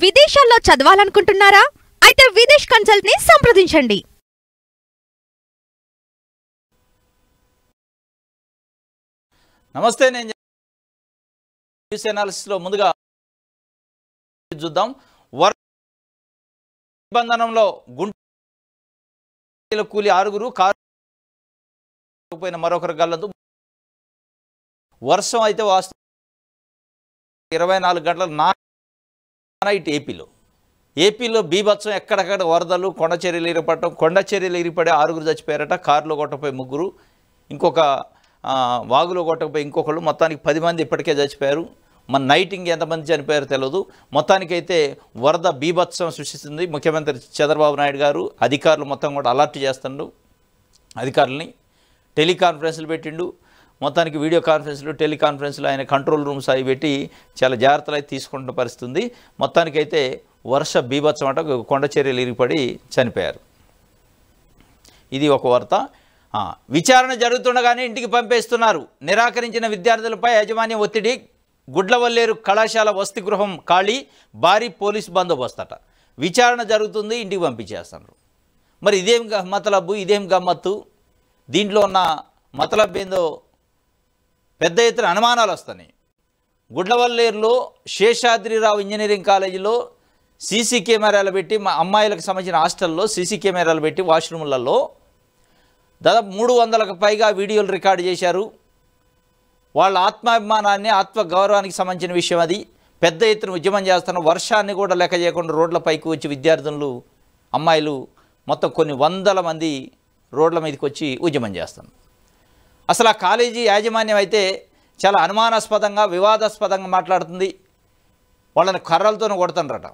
విదేశాల్లో చదవాలనుకుంటున్నారా? అయితే విదేశ్ కన్సల్ట్ ని సంప్రదించండి. నమస్తే, నేను న్యూస్ అనాలిసిస్ లో ముందుగా చూద్దాం. నిబంధనంలో గుంటూరు కూలి 6 కారు పోయిన మరొకరు గల్లంతు. వర్షం అయితే వాస్తవం 24 గంటల నైట్ ఏపీలో బీభత్సం, ఎక్కడెక్కడ వరదలు, కొండ చర్యలు ఇరిపడి 6 చచ్చిపోయారట. కారులో కొట్టపోయి 3, ఇంకొక వాగులో కొట్టకపోయి ఇంకొకళ్ళు, మొత్తానికి 10 మంది ఇప్పటికే చచ్చిపోయారు. మన నైటింగ్ ఎంతమంది చనిపోయారో తెలియదు. మొత్తానికైతే వరద బీభత్సం సృష్టిస్తుంది. ముఖ్యమంత్రి చంద్రబాబు నాయుడు గారు అధికారులు మొత్తం కూడా అలర్ట్ చేస్తుండు. అధికారులని టెలికాన్ఫరెన్స్లు పెట్టిండు. మొత్తానికి వీడియో కాన్ఫరెన్స్లు, టెలికాన్ఫరెన్స్లు ఆయన కంట్రోల్ రూమ్స్ అవి పెట్టి చాలా జాగ్రత్తలు అయితే తీసుకుంటున్న పరిస్థితి ఉంది. మొత్తానికైతే వర్ష బీభత్సం అంట, కొండ చర్యలు ఇరిపడి చనిపోయారు. ఇది ఒక వార్త. విచారణ జరుగుతుండగానే ఇంటికి పంపేస్తున్నారు. నిరాకరించిన విద్యార్థులపై యాజమాన్యం ఒత్తిడి. గుడ్లవల్లేరు కళాశాల వసతి గృహం ఖాళీ, భారీ పోలీసు బందోబస్తట. విచారణ జరుగుతుంది, ఇంటికి పంపించేస్తున్నారు. మరి ఇదేం మతలబు, ఇదేం గమ్మత్తు? దీంట్లో ఉన్న మతలబ్ ఏందో పెద్ద ఎత్తున అనుమానాలు వస్తున్నాయి. గుడ్లవల్లేరులో శేషాద్రిరావు ఇంజనీరింగ్ కాలేజీలో సీసీ కెమెరాలు పెట్టి, మా అమ్మాయిలకు సంబంధించిన హాస్టల్లో సీసీ కెమెరాలు పెట్టి వాష్రూములలో దాదాపు 300కు పైగా వీడియోలు రికార్డు చేశారు. వాళ్ళ ఆత్మాభిమానాన్ని, ఆత్మగౌరవానికి సంబంధించిన విషయం అది. పెద్ద ఎత్తున ఉద్యమం చేస్తున్న, వర్షాన్ని కూడా లెక్క చేయకుండా రోడ్లపైకి వచ్చి విద్యార్థులు, అమ్మాయిలు మొత్తం కొన్ని వందల మంది రోడ్ల మీదకి వచ్చి ఉద్యమం చేస్తున్నారు. అసలు ఆ కాలేజీ యాజమాన్యం అయితే చాలా అనుమానాస్పదంగా, వివాదాస్పదంగా మాట్లాడుతుంది. వాళ్ళని కర్రలతోనే కొడుతుండ్రట.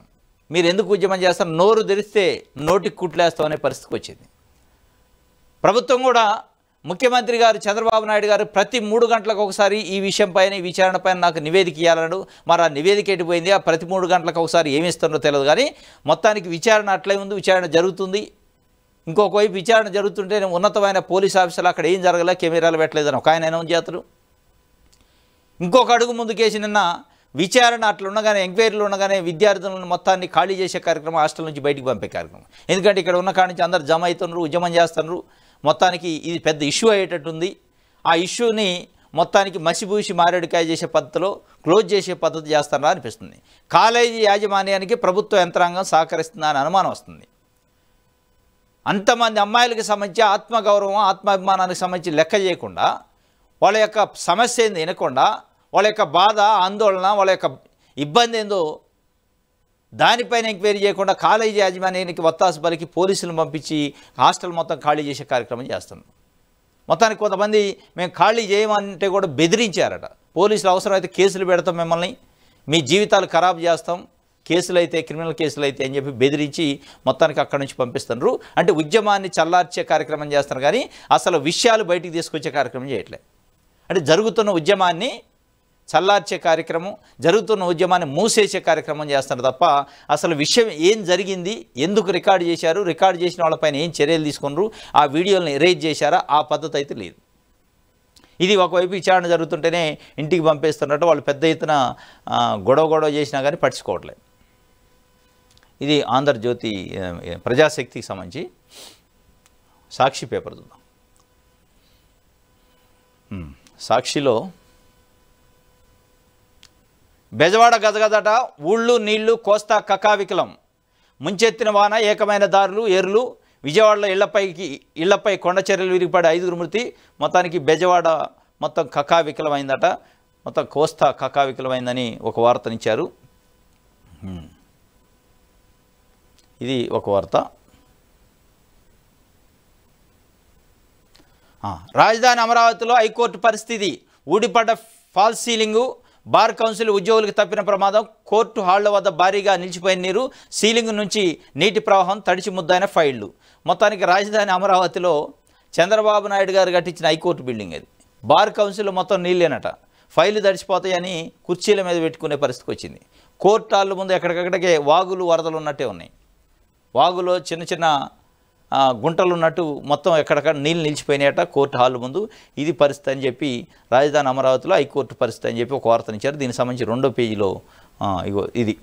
మీరు ఎందుకు ఉద్యమం చేస్తారు? నోరు తెరిస్తే నోటికి కుట్లేస్తామనే పరిస్థితికి వచ్చింది. ప్రభుత్వం కూడా, ముఖ్యమంత్రి గారు చంద్రబాబు నాయుడు గారు ప్రతి 3 గంటలకు ఒకసారి ఈ విషయం పైన, ఈ విచారణ పైన నాకు నివేదిక ఇవ్వాలన్నాడు. మరి ఆ నివేదిక ఎటుపోయింది? ఆ ప్రతి 3 గంటలకు ఒకసారి ఏమి ఇస్తుందో తెలియదు. కానీ మొత్తానికి విచారణ అట్లే ఉంది, విచారణ జరుగుతుంది. ఇంకొక వైపు విచారణ జరుగుతుంటే ఉన్నతమైన పోలీస్ ఆఫీసర్లు అక్కడ ఏం జరగలే, కెమెరాలు పెట్టలేదని ఒక ఆయన అనౌన్స్ చేస్తారు. ఇంకొక అడుగు ముందుకేసి నిన్న విచారణ అట్లా ఉండగానే, ఎంక్వైరీలు ఉండగానే విద్యార్థులను మొత్తాన్ని ఖాళీ చేసే కార్యక్రమం, హాస్టల్ నుంచి బయటికి పంపే కార్యక్రమం. ఎందుకంటే ఇక్కడ ఉన్న కాడి నుంచి అందరు జమ అవుతున్నారు, ఉద్యమం చేస్తున్నారు. మొత్తానికి ఇది పెద్ద ఇష్యూ అయ్యేటట్టుంది. ఆ ఇష్యూని మొత్తానికి మసిబూసి మారేడుకాయ చేసే పద్ధతిలో క్లోజ్ చేసే పద్ధతి చేస్తారా అనిపిస్తుంది. కాలేజీ యాజమాన్యానికి ప్రభుత్వ యంత్రాంగం సహకరిస్తుందా అని అనుమానం వస్తుంది. అంతమంది అమ్మాయిలకు సంబంధించి ఆత్మగౌరవం, ఆత్మాభిమానానికి సంబంధించి లెక్క చేయకుండా, వాళ్ళ యొక్క సమస్య ఏంది వినకుండా, వాళ్ళ యొక్క బాధ, ఆందోళన, వాళ్ళ యొక్క ఇబ్బంది ఏందో దానిపైన ఎంక్వైరీ చేయకుండా కాలేజీ యాజమాన్యానికి వత్తాసు పలికి పోలీసులను పంపించి హాస్టల్ మొత్తం ఖాళీ చేసే కార్యక్రమం చేస్తున్నాం. మొత్తానికి కొంతమంది మేము ఖాళీ చేయమంటే కూడా బెదిరించారట. పోలీసులు అవసరమైతే కేసులు పెడతాం, మిమ్మల్ని మీ జీవితాలు ఖరాబ్ చేస్తాం, కేసులు అయితే, క్రిమినల్ కేసులు అయితే అని చెప్పి బెదిరించి మొత్తానికి అక్కడి నుంచి పంపిస్తున్నారు. అంటే ఉద్యమాన్ని చల్లార్చే కార్యక్రమం చేస్తున్నారు, కానీ అసలు విషయాలు బయటికి తీసుకొచ్చే కార్యక్రమం చేయట్లేదు. అంటే జరుగుతున్న ఉద్యమాన్ని చల్లార్చే కార్యక్రమం, జరుగుతున్న ఉద్యమాన్ని మూసేసే కార్యక్రమం చేస్తున్నారు తప్ప అసలు విషయం ఏం జరిగింది, ఎందుకు రికార్డు చేశారు, రికార్డు చేసిన వాళ్ళపైన ఏం చర్యలు తీసుకున్నారు, ఆ వీడియోలను ఎరేజ్ చేశారా, ఆ పద్ధతి అయితే లేదు. ఇది ఒకవైపు విచారణ జరుగుతుంటేనే ఇంటికి పంపేస్తున్నట్టు వాళ్ళు పెద్ద ఎత్తున గొడవ చేసినా కానీ పట్టించుకోవట్లేదు. ఇది ఆంధ్రజ్యోతి ప్రజాశక్తికి సంబంధించి సాక్షి పేపర్ చూద్దాం. సాక్షిలో బెజవాడ గజగదట, ఊళ్ళు నీళ్లు కోస్తా కకావికలం, ముంచెత్తిన వాన, ఏకమైన దారులు, ఏర్లు. విజయవాడలో ఇళ్లపై కొండ చర్యలు విరిగిపడి 5 మృతి. మొత్తానికి బెజవాడ మొత్తం కకావికలమైందట, మొత్తం కోస్తా కకావికలమైందని ఒక వార్తనిచ్చారు. ఇది ఒక వార్త. రాజధాని అమరావతిలో హైకోర్టు పరిస్థితి, ఊడిపడ్డ ఫాల్స్ సీలింగు, బార్ కౌన్సిల్ ఉద్యోగులకు తప్పిన ప్రమాదం, కోర్టు హాళ్ల వద్ద భారీగా నిలిచిపోయిన నీరు, సీలింగ్ నుంచి నీటి ప్రవాహం, తడిచి ముద్దైన ఫైళ్లు. మొత్తానికి రాజధాని అమరావతిలో చంద్రబాబు నాయుడు గారు కట్టించిన హైకోర్టు బిల్డింగ్ అది. బార్ కౌన్సిల్ మొత్తం నీళ్ళేనట, ఫైళ్లు తడిచిపోతాయని కుర్చీల మీద పెట్టుకునే పరిస్థితికి వచ్చింది. కోర్టు హాళ్ళ ముందు ఎక్కడికక్కడికే వాగులు, వరదలు ఉన్నట్టే ఉన్నాయి. వాగులో చిన్న చిన్న గుంటలు ఉన్నట్టు మొత్తం ఎక్కడక్కడ నీళ్ళు నిలిచిపోయినాయట కోర్టు హాల్ ముందు. ఇది పరిస్థితి అని చెప్పి రాజధాని అమరావతిలో హైకోర్టు పరిస్థితి అని చెప్పి ఒక వార్తనిచ్చారు. దీనికి సంబంధించి 2వ పేజీలో ఇగో ఇది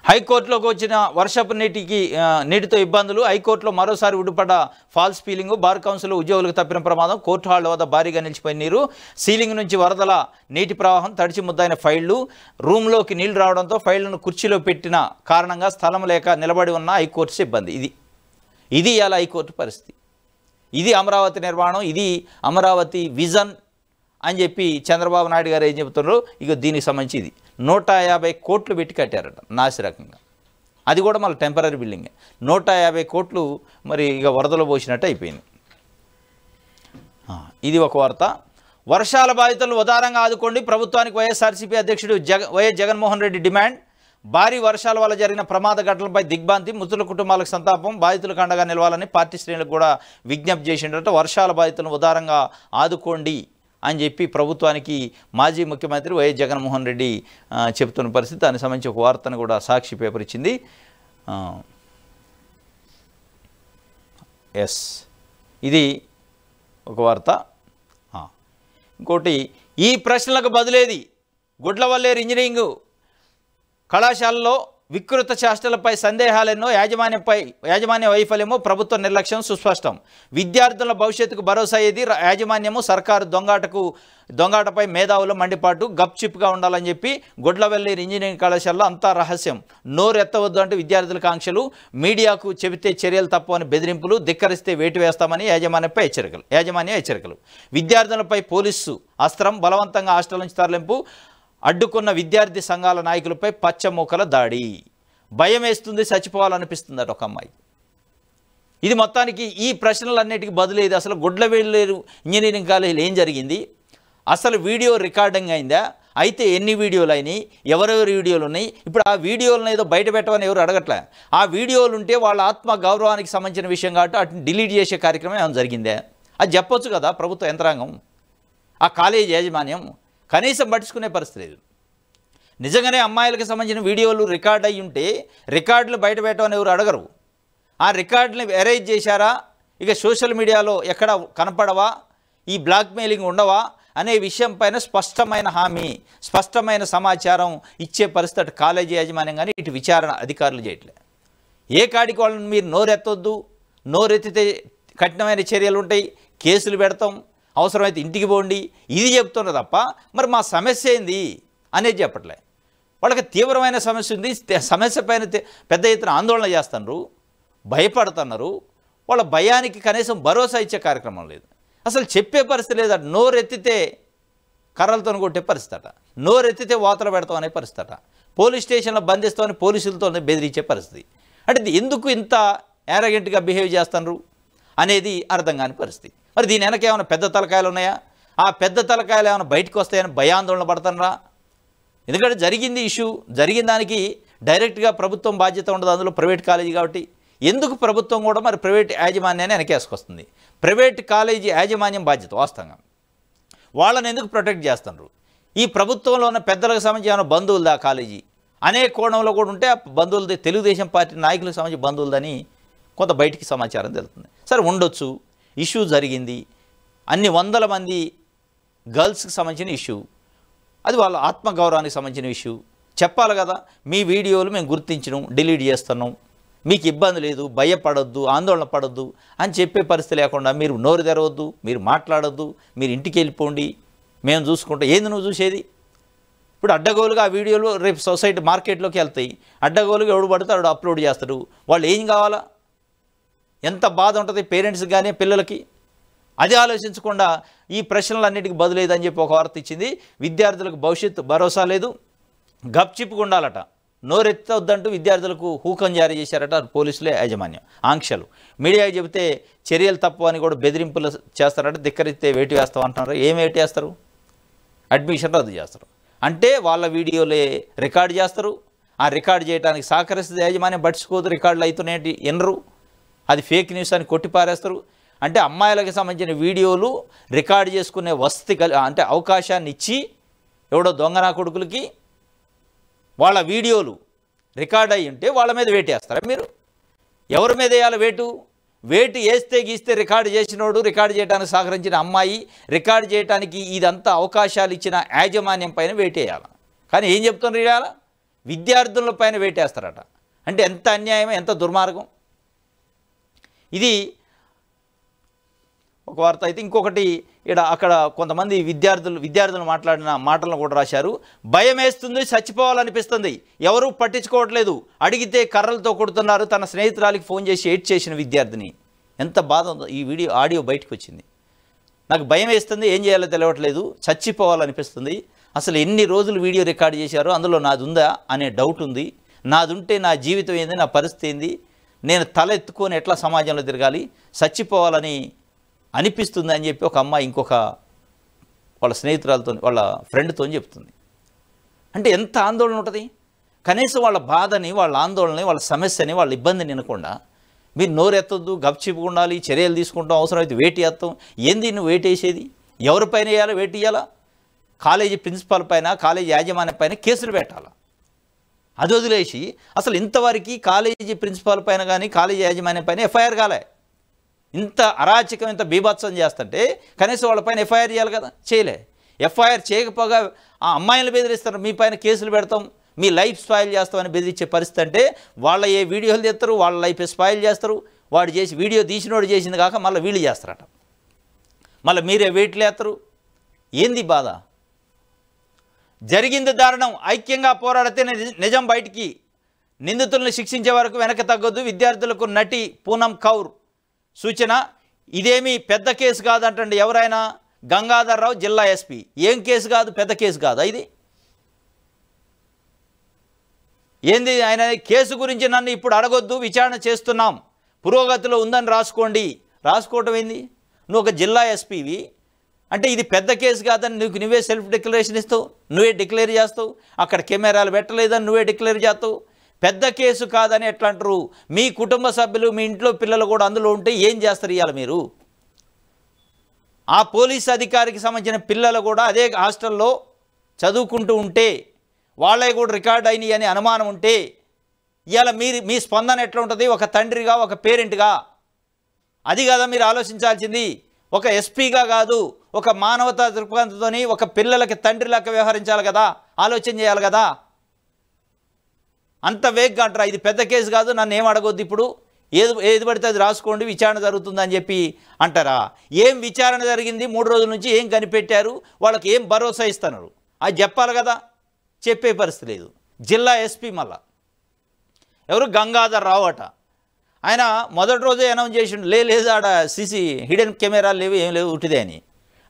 హైకోర్టులోకి వచ్చిన వర్షపు నీటితో ఇబ్బందులు. హైకోర్టులో మరోసారి ఉడిపడ్డ ఫాల్స్ సీలింగ్. బార్ కౌన్సిల్ ఉద్యోగులకు తప్పిన ప్రమాదం. కోర్టు హాళ్ల వద్ద భారీగా నిలిచిపోయిన నీరు. సీలింగ్ నుంచి వరదల నీటి ప్రవాహం. తడిచి ముద్దైన ఫైళ్లు. రూమ్లోకి నీళ్లు రావడంతో ఫైళ్లను కుర్చీలో పెట్టిన కారణంగా స్థలం లేక నిలబడి ఉన్న హైకోర్టు సిబ్బంది. ఇది ఇలా హైకోర్టు పరిస్థితి. ఇది అమరావతి నిర్మాణం, ఇది అమరావతి విజన్ అని చెప్పి చంద్రబాబు నాయుడు గారు ఏం చెబుతున్నారు. ఇక దీనికి సంబంధించి ఇది 150 కోట్లు పెట్టి కట్టారట నాసిరకంగా. అది కూడా మళ్ళీ టెంపరీ బిల్డింగే. 150 కోట్లు మరి ఇక వరదలో పోసినట్టు అయిపోయింది. ఇది ఒక వార్త. వర్షాల బాధితులను ఉదారంగా ఆదుకోండి ప్రభుత్వానికి వైఎస్ఆర్సీపీ అధ్యక్షుడు వైఎస్ జగన్మోహన్ రెడ్డి డిమాండ్. భారీ వర్షాల వల్ల జరిగిన ప్రమాద ఘటనలపై దిగ్భ్రాంతి. మృతుల కుటుంబాలకు సంతాపం. బాధితులకు అండగా నిలవాలని పార్టీ శ్రేణులకు కూడా విజ్ఞప్తి చేసిండట. వర్షాల బాధితులను ఉదారంగా ఆదుకోండి అని చెప్పి ప్రభుత్వానికి మాజీ ముఖ్యమంత్రి వైఎస్ జగన్మోహన్ రెడ్డి చెబుతున్న పరిస్థితి. దానికి సంబంధించి ఒక వార్తను కూడా సాక్షి పేపర్ ఇచ్చింది. ఇది ఒక వార్త. ఇంకోటి, ఈ ప్రశ్నలకు బదులేది. గుడ్లవల్లేరు ఇంజనీరింగ్ కళాశాలలో వికృత చేష్టలపై సందేహాలెన్నో. యాజమాన్య వైఫల్యమో ప్రభుత్వ నిర్లక్ష్యం సుస్పష్టం. విద్యార్థుల భవిష్యత్తుకు భరోసా ఏది. యాజమాన్యము సర్కారు దొంగాటపై మేధావుల మండిపాటు. గప్చిప్గా ఉండాలని చెప్పి గుడ్లవల్లేరు ఇంజనీరింగ్ కళాశాలలో అంతా రహస్యం. నోరెత్తవద్దు అంటూ విద్యార్థులకు ఆంక్షలు. మీడియాకు చెబితే చర్యలు తప్పు అని బెదిరింపులు. ధిక్కరిస్తే వేటు వేస్తామని యాజమాన్య హెచ్చరికలు. విద్యార్థులపై పోలీసు అస్త్రం. బలవంతంగా హాస్టల్ నుంచి తరలింపు. అడ్డుకున్న విద్యార్థి సంఘాల నాయకులపై పచ్చమూకల దాడి. భయం వేస్తుంది, చచ్చిపోవాలనిపిస్తుందట ఒక అమ్మాయి. ఇది మొత్తానికి ఈ ప్రశ్నలన్నిటికీ బదులేదు. అసలు గుడ్లవల్లేరు ఇంజనీరింగ్ కాలేజీలో ఏం జరిగింది, అసలు వీడియో రికార్డింగ్ అయిందా, అయితే ఎన్ని వీడియోలు అయినాయి, ఎవరెవరి వీడియోలు ఉన్నాయి. ఇప్పుడు ఆ వీడియోలను ఏదో బయట పెట్టమని ఎవరు అడగట్లే. ఆ వీడియోలు ఉంటే వాళ్ళ ఆత్మ గౌరవానికి సంబంధించిన విషయం కాబట్టి వాటిని డిలీట్ చేసే కార్యక్రమం ఏమైనా జరిగిందే అది చెప్పొచ్చు కదా ప్రభుత్వ యంత్రాంగం. ఆ కాలేజీ యాజమాన్యం కనీసం పట్టించుకునే పరిస్థితి లేదు. నిజంగానే అమ్మాయిలకు సంబంధించిన వీడియోలు రికార్డ్ అయ్యి ఉంటే రికార్డులు బయట పెట్టమని ఎవరు అడగరు. ఆ రికార్డుని ఎరేజ్ చేశారా, ఇక సోషల్ మీడియాలో ఎక్కడ కనపడవా, ఈ బ్లాక్మెయిలింగ్ ఉండవా అనే విషయం పైన స్పష్టమైన హామీ, స్పష్టమైన సమాచారం ఇచ్చే పరిస్థితి కాలేజీ యాజమాన్యం కానీ ఇటు విచారణ అధికారులు చేయట్లే. ఏ కాడికి వాళ్ళని మీరు నోరెత్తొద్దు, నోరెత్తితే కఠినమైన చర్యలు ఉంటాయి, కేసులు పెడతాం, అవసరమైతే ఇంటికి పోండి, ఇది చెప్తున్నారు తప్ప మరి మా సమస్య ఏంది అనేది చెప్పట్లే. వాళ్ళకి తీవ్రమైన సమస్య ఉంది, సమస్య పైన పెద్ద ఎత్తున ఆందోళన చేస్తున్నారు, భయపడుతున్నారు. వాళ్ళ భయానికి కనీసం భరోసా ఇచ్చే కార్యక్రమం లేదు, అసలు చెప్పే పరిస్థితి లేదు. నోరెత్తితే కర్రలతో కొట్టే పరిస్థితి అట, నోరెత్తితే వాతలు పెడతాం అనే పరిస్థితి అట, పోలీస్ స్టేషన్లో బంధిస్తామని పోలీసులతో బెదిరించే పరిస్థితి. అంటే ఎందుకు ఇంత యారగెంట్గా బిహేవ్ చేస్తున్నారు అనేది అర్థం కాని పరిస్థితి. మరి దీని వెనక ఏమైనా పెద్ద తలకాయలు ఉన్నాయా? ఆ పెద్ద తలకాయలు ఏమైనా బయటకు వస్తాయని భయాందోళన పడుతున్నారా? ఎందుకంటే జరిగింది ఇష్యూ, జరిగిన దానికి డైరెక్ట్గా ప్రభుత్వం బాధ్యత ఉండదు, అందులో ప్రైవేట్ కాలేజీ కాబట్టి. ఎందుకు ప్రభుత్వం కూడా మరి ప్రైవేట్ యాజమాన్యాన్ని వెనకేసుకొస్తుంది? ప్రైవేట్ కాలేజీ యాజమాన్యం బాధ్యత వాస్తవంగా వాళ్ళని ఎందుకు ప్రొటెక్ట్ చేస్తున్నారు? ఈ ప్రభుత్వంలో ఉన్న పెద్దలకు సంబంధించి ఏమైనా బంధువులదా కాలేజీ అనే కోణంలో కూడా ఉంటే ఆ బంధువులది, తెలుగుదేశం పార్టీ నాయకులకు సంబంధించి బంధువులదని కొంత బయటికి సమాచారం తెలుస్తుంది. సరే ఉండొచ్చు, ఇష్యూ జరిగింది, అన్ని వందల మంది గర్ల్స్కి సంబంధించిన ఇష్యూ, అది వాళ్ళ ఆత్మగౌరవానికి సంబంధించిన ఇష్యూ. చెప్పాలి కదా, మీ వీడియోలు మేము గుర్తించడం, డిలీట్ చేస్తున్నాం, మీకు ఇబ్బంది లేదు, భయపడొద్దు, ఆందోళన పడొద్దు అని చెప్పే పరిస్థితి లేకుండా మీరు నోరు తెరవద్దు, మీరు మాట్లాడొద్దు, మీరు ఇంటికి వెళ్ళిపోండి, మేము చూసుకుంటాం. ఏంది నువ్వు చూసేది? ఇప్పుడు అడ్డగోలుగా ఆ వీడియోలు రేపు సొసైటీ మార్కెట్లోకి వెళ్తాయి, అడ్డగోలుగా ఎవడు పడితే వాడు అప్లోడ్ చేస్తాడు. వాళ్ళు ఏం కావాలా? ఎంత బాధ ఉంటుంది పేరెంట్స్కి కానీ పిల్లలకి? అది ఆలోచించకుండా ఈ ప్రశ్నలన్నిటికీ బదులేదని చెప్పి ఒక వార్త ఇచ్చింది. విద్యార్థులకు భవిష్యత్తు భరోసా లేదు, గప్చిప్గా ఉండాలట, నోరెత్తొద్దంటూ విద్యార్థులకు హూకం జారీ చేశారట పోలీసులే యాజమాన్యం. ఆంక్షలు మీడియాకి చెబితే చర్యలు తప్పు అని కూడా బెదిరింపులు చేస్తారట. ధిక్కరిస్తే వేటు వేస్తాం అంటున్నారు. ఏం వేటు వేస్తారు? అడ్మిషన్ రద్దు చేస్తారు. అంటే వాళ్ళ వీడియోలే రికార్డు చేస్తారు, ఆ రికార్డు చేయడానికి సహకరిస్తుంది యాజమాన్యం, పట్టించుకోదు, రికార్డులు అవుతున్నాయి ఎనరు, అది ఫేక్ న్యూస్ అని కొట్టిపారేస్తారు. అంటే అమ్మాయిలకు సంబంధించిన వీడియోలు రికార్డు చేసుకునే వసతి అంటే అవకాశాన్ని ఇచ్చి ఎవడో దొంగనా కొడుకులకి వాళ్ళ వీడియోలు రికార్డ్ అయ్యి ఉంటే వాళ్ళ మీద వేటు వేస్తారా మీరు? ఎవరి మీద వేయాలి వేటు? వేటు వేస్తే గీస్తే రికార్డు చేసినోడు, రికార్డు చేయడానికి సహకరించిన అమ్మాయి, రికార్డు చేయడానికి ఇదంతా అవకాశాలు ఇచ్చిన యాజమాన్యం పైన వేటు వేయాలి. కానీ ఏం చెప్తున్నారు? ఇవాళ విద్యార్థులపైన వేటేస్తారట. అంటే ఎంత అన్యాయం, ఎంత దుర్మార్గం. ఇది ఒక వార్త అయితే. ఇంకొకటి అక్కడ కొంతమంది విద్యార్థులు మాట్లాడిన మాటలను కూడా రాశారు. భయం వేస్తుంది, చచ్చిపోవాలనిపిస్తుంది, ఎవరూ పట్టించుకోవట్లేదు, అడిగితే కర్రలతో కొడుతున్నారు. తన స్నేహితురాలికి ఫోన్ చేసి ఏడ్ చేసిన విద్యార్థిని. ఎంత బాధ ఉందో. ఈ ఆడియో బయటకు వచ్చింది. నాకు భయం వేస్తుంది, ఏం చేయాలో తెలియట్లేదు, చచ్చిపోవాలనిపిస్తుంది. అసలు ఎన్ని రోజులు వీడియో రికార్డ్ చేశారో అందులో నాది ఉందా అనే డౌట్ ఉంది. నాది ఉంటే నా జీవితం ఏంది, నా పరిస్థితి ఏంది, నేను తల ఎత్తుకొని ఎట్లా సమాజంలో తిరగాలి, చచ్చిపోవాలని అనిపిస్తుంది అని చెప్పి ఒక అమ్మాయి ఇంకొక వాళ్ళ స్నేహితురాలతో, వాళ్ళ ఫ్రెండ్తో చెప్తుంది. అంటే ఎంత ఆందోళన ఉంటుంది. కనీసం వాళ్ళ బాధని, వాళ్ళ ఆందోళనని, వాళ్ళ సమస్యని, వాళ్ళ ఇబ్బందిని వినకుండా మీరు నోరెత్తొద్దు, గప్చిపు ఉండాలి, చర్యలు తీసుకుంటాం, అవసరమైతే వేటు వేస్తాం. ఏంది నువ్వు వేటు వేసేది? ఎవరిపైన వేయాలా వేటు వేయాలా? కాలేజీ ప్రిన్సిపాల్ పైన, కాలేజీ యాజమాన్యం పైన కేసులు పెట్టాలా? అది వదిలేసి అసలు ఇంతవరకు కాలేజీ ప్రిన్సిపాల్ పైన కానీ కాలేజీ యాజమాన్యం పైన ఎఫ్ఐఆర్ కాలే. ఇంత అరాచకం, ఇంత బీభత్సం చేస్తుంటే కనీసం వాళ్ళపైన ఎఫ్ఐఆర్ చేయాలి కదా, చేయలే. ఎఫ్ఐఆర్ చేయకపోగా ఆ అమ్మాయిలు బెదిరిస్తారు, మీ పైన కేసులు పెడతాం, మీ లైఫ్ స్పాయిల్ చేస్తామని బెదిరించే పరిస్థితి. అంటే వాళ్ళ ఏ వీడియోలు తెస్తారు, వాళ్ళ లైఫ్ స్పాయిల్ చేస్తారు. వాడు చేసి వీడియో తీసినోడు చేసింది కాక మళ్ళీ వీళ్ళు చేస్తారట, మళ్ళీ మీరే వెయిట్లు వేస్తారు. ఏంది బాధ? జరిగింది దారుణం, ఐక్యంగా పోరాడితే నిజం బయటికి, నిందితులను శిక్షించే వరకు వెనక తగ్గొద్దు. విద్యార్థులకు నటి పూనం కౌర్ సూచన. ఇదేమీ పెద్ద కేసు కాదంటండి ఎవరైనా. గంగాధర్ రావు జిల్లా ఎస్పీ. ఏం కేసు కాదు, పెద్ద కేసు కాదు ఇది. ఏంది ఆయన కేసు గురించి నన్ను ఇప్పుడు అడగొద్దు, విచారణ చేస్తున్నాం, పురోగతిలో ఉందని రాసుకోండి. రాసుకోవటం ఏంది? నువ్వు ఒక జిల్లా ఎస్పీవి అంటే ఇది పెద్ద కేసు కాదని నువ్వే సెల్ఫ్ డిక్లరేషన్ ఇస్తావు, నువ్వే డిక్లేర్ చేస్తావు. అక్కడ కెమెరాలు పెట్టలేదని నువ్వే డిక్లేర్ చేస్తావు. పెద్ద కేసు కాదని ఎట్లా అంటారు? మీ కుటుంబ సభ్యులు, మీ ఇంట్లో పిల్లలు కూడా అందులో ఉంటే ఏం చేస్తారు ఇవాళ మీరు? ఆ పోలీస్ అధికారికి సంబంధించిన పిల్లలు కూడా అదే హాస్టల్లో చదువుకుంటూ ఉంటే, వాళ్ళే కూడా రికార్డ్ అయినాయి అని అనుమానం ఉంటే ఇవాళ మీ స్పందన ఎట్లా ఉంటుంది? ఒక తండ్రిగా, ఒక పేరెంట్గా అది కదా మీరు ఆలోచించాల్సింది. ఒక ఎస్పీగా కాదు, ఒక మానవతా దృక్పథంతో ఒక పిల్లలకి తండ్రిలాగా వ్యవహరించాలి కదా, ఆలోచన చేయాలి కదా. అంత వేగ్గా అంటారా ఇది పెద్ద కేసు కాదు, నన్ను ఏం అడగొద్దు, ఇప్పుడు ఏది పడితే అది రాసుకోండి, విచారణ జరుగుతుందని చెప్పి అంటారా? ఏం విచారణ జరిగింది? 3 రోజుల నుంచి ఏం కనిపెట్టారు? వాళ్ళకి ఏం భరోసా ఇస్తున్నారు? అది చెప్పాలి కదా, చెప్పే పరిస్థితి లేదు. జిల్లా ఎస్పీ మళ్ళా ఎవరు? గంగాధర్ రావు అట. ఆయన మొదటి రోజే అనౌన్స్ చేసిండు, లేదు ఆడ సీసీ హిడెన్ కెమెరాలు లేవు, ఏం లేవు, ఉట్టిదే అని.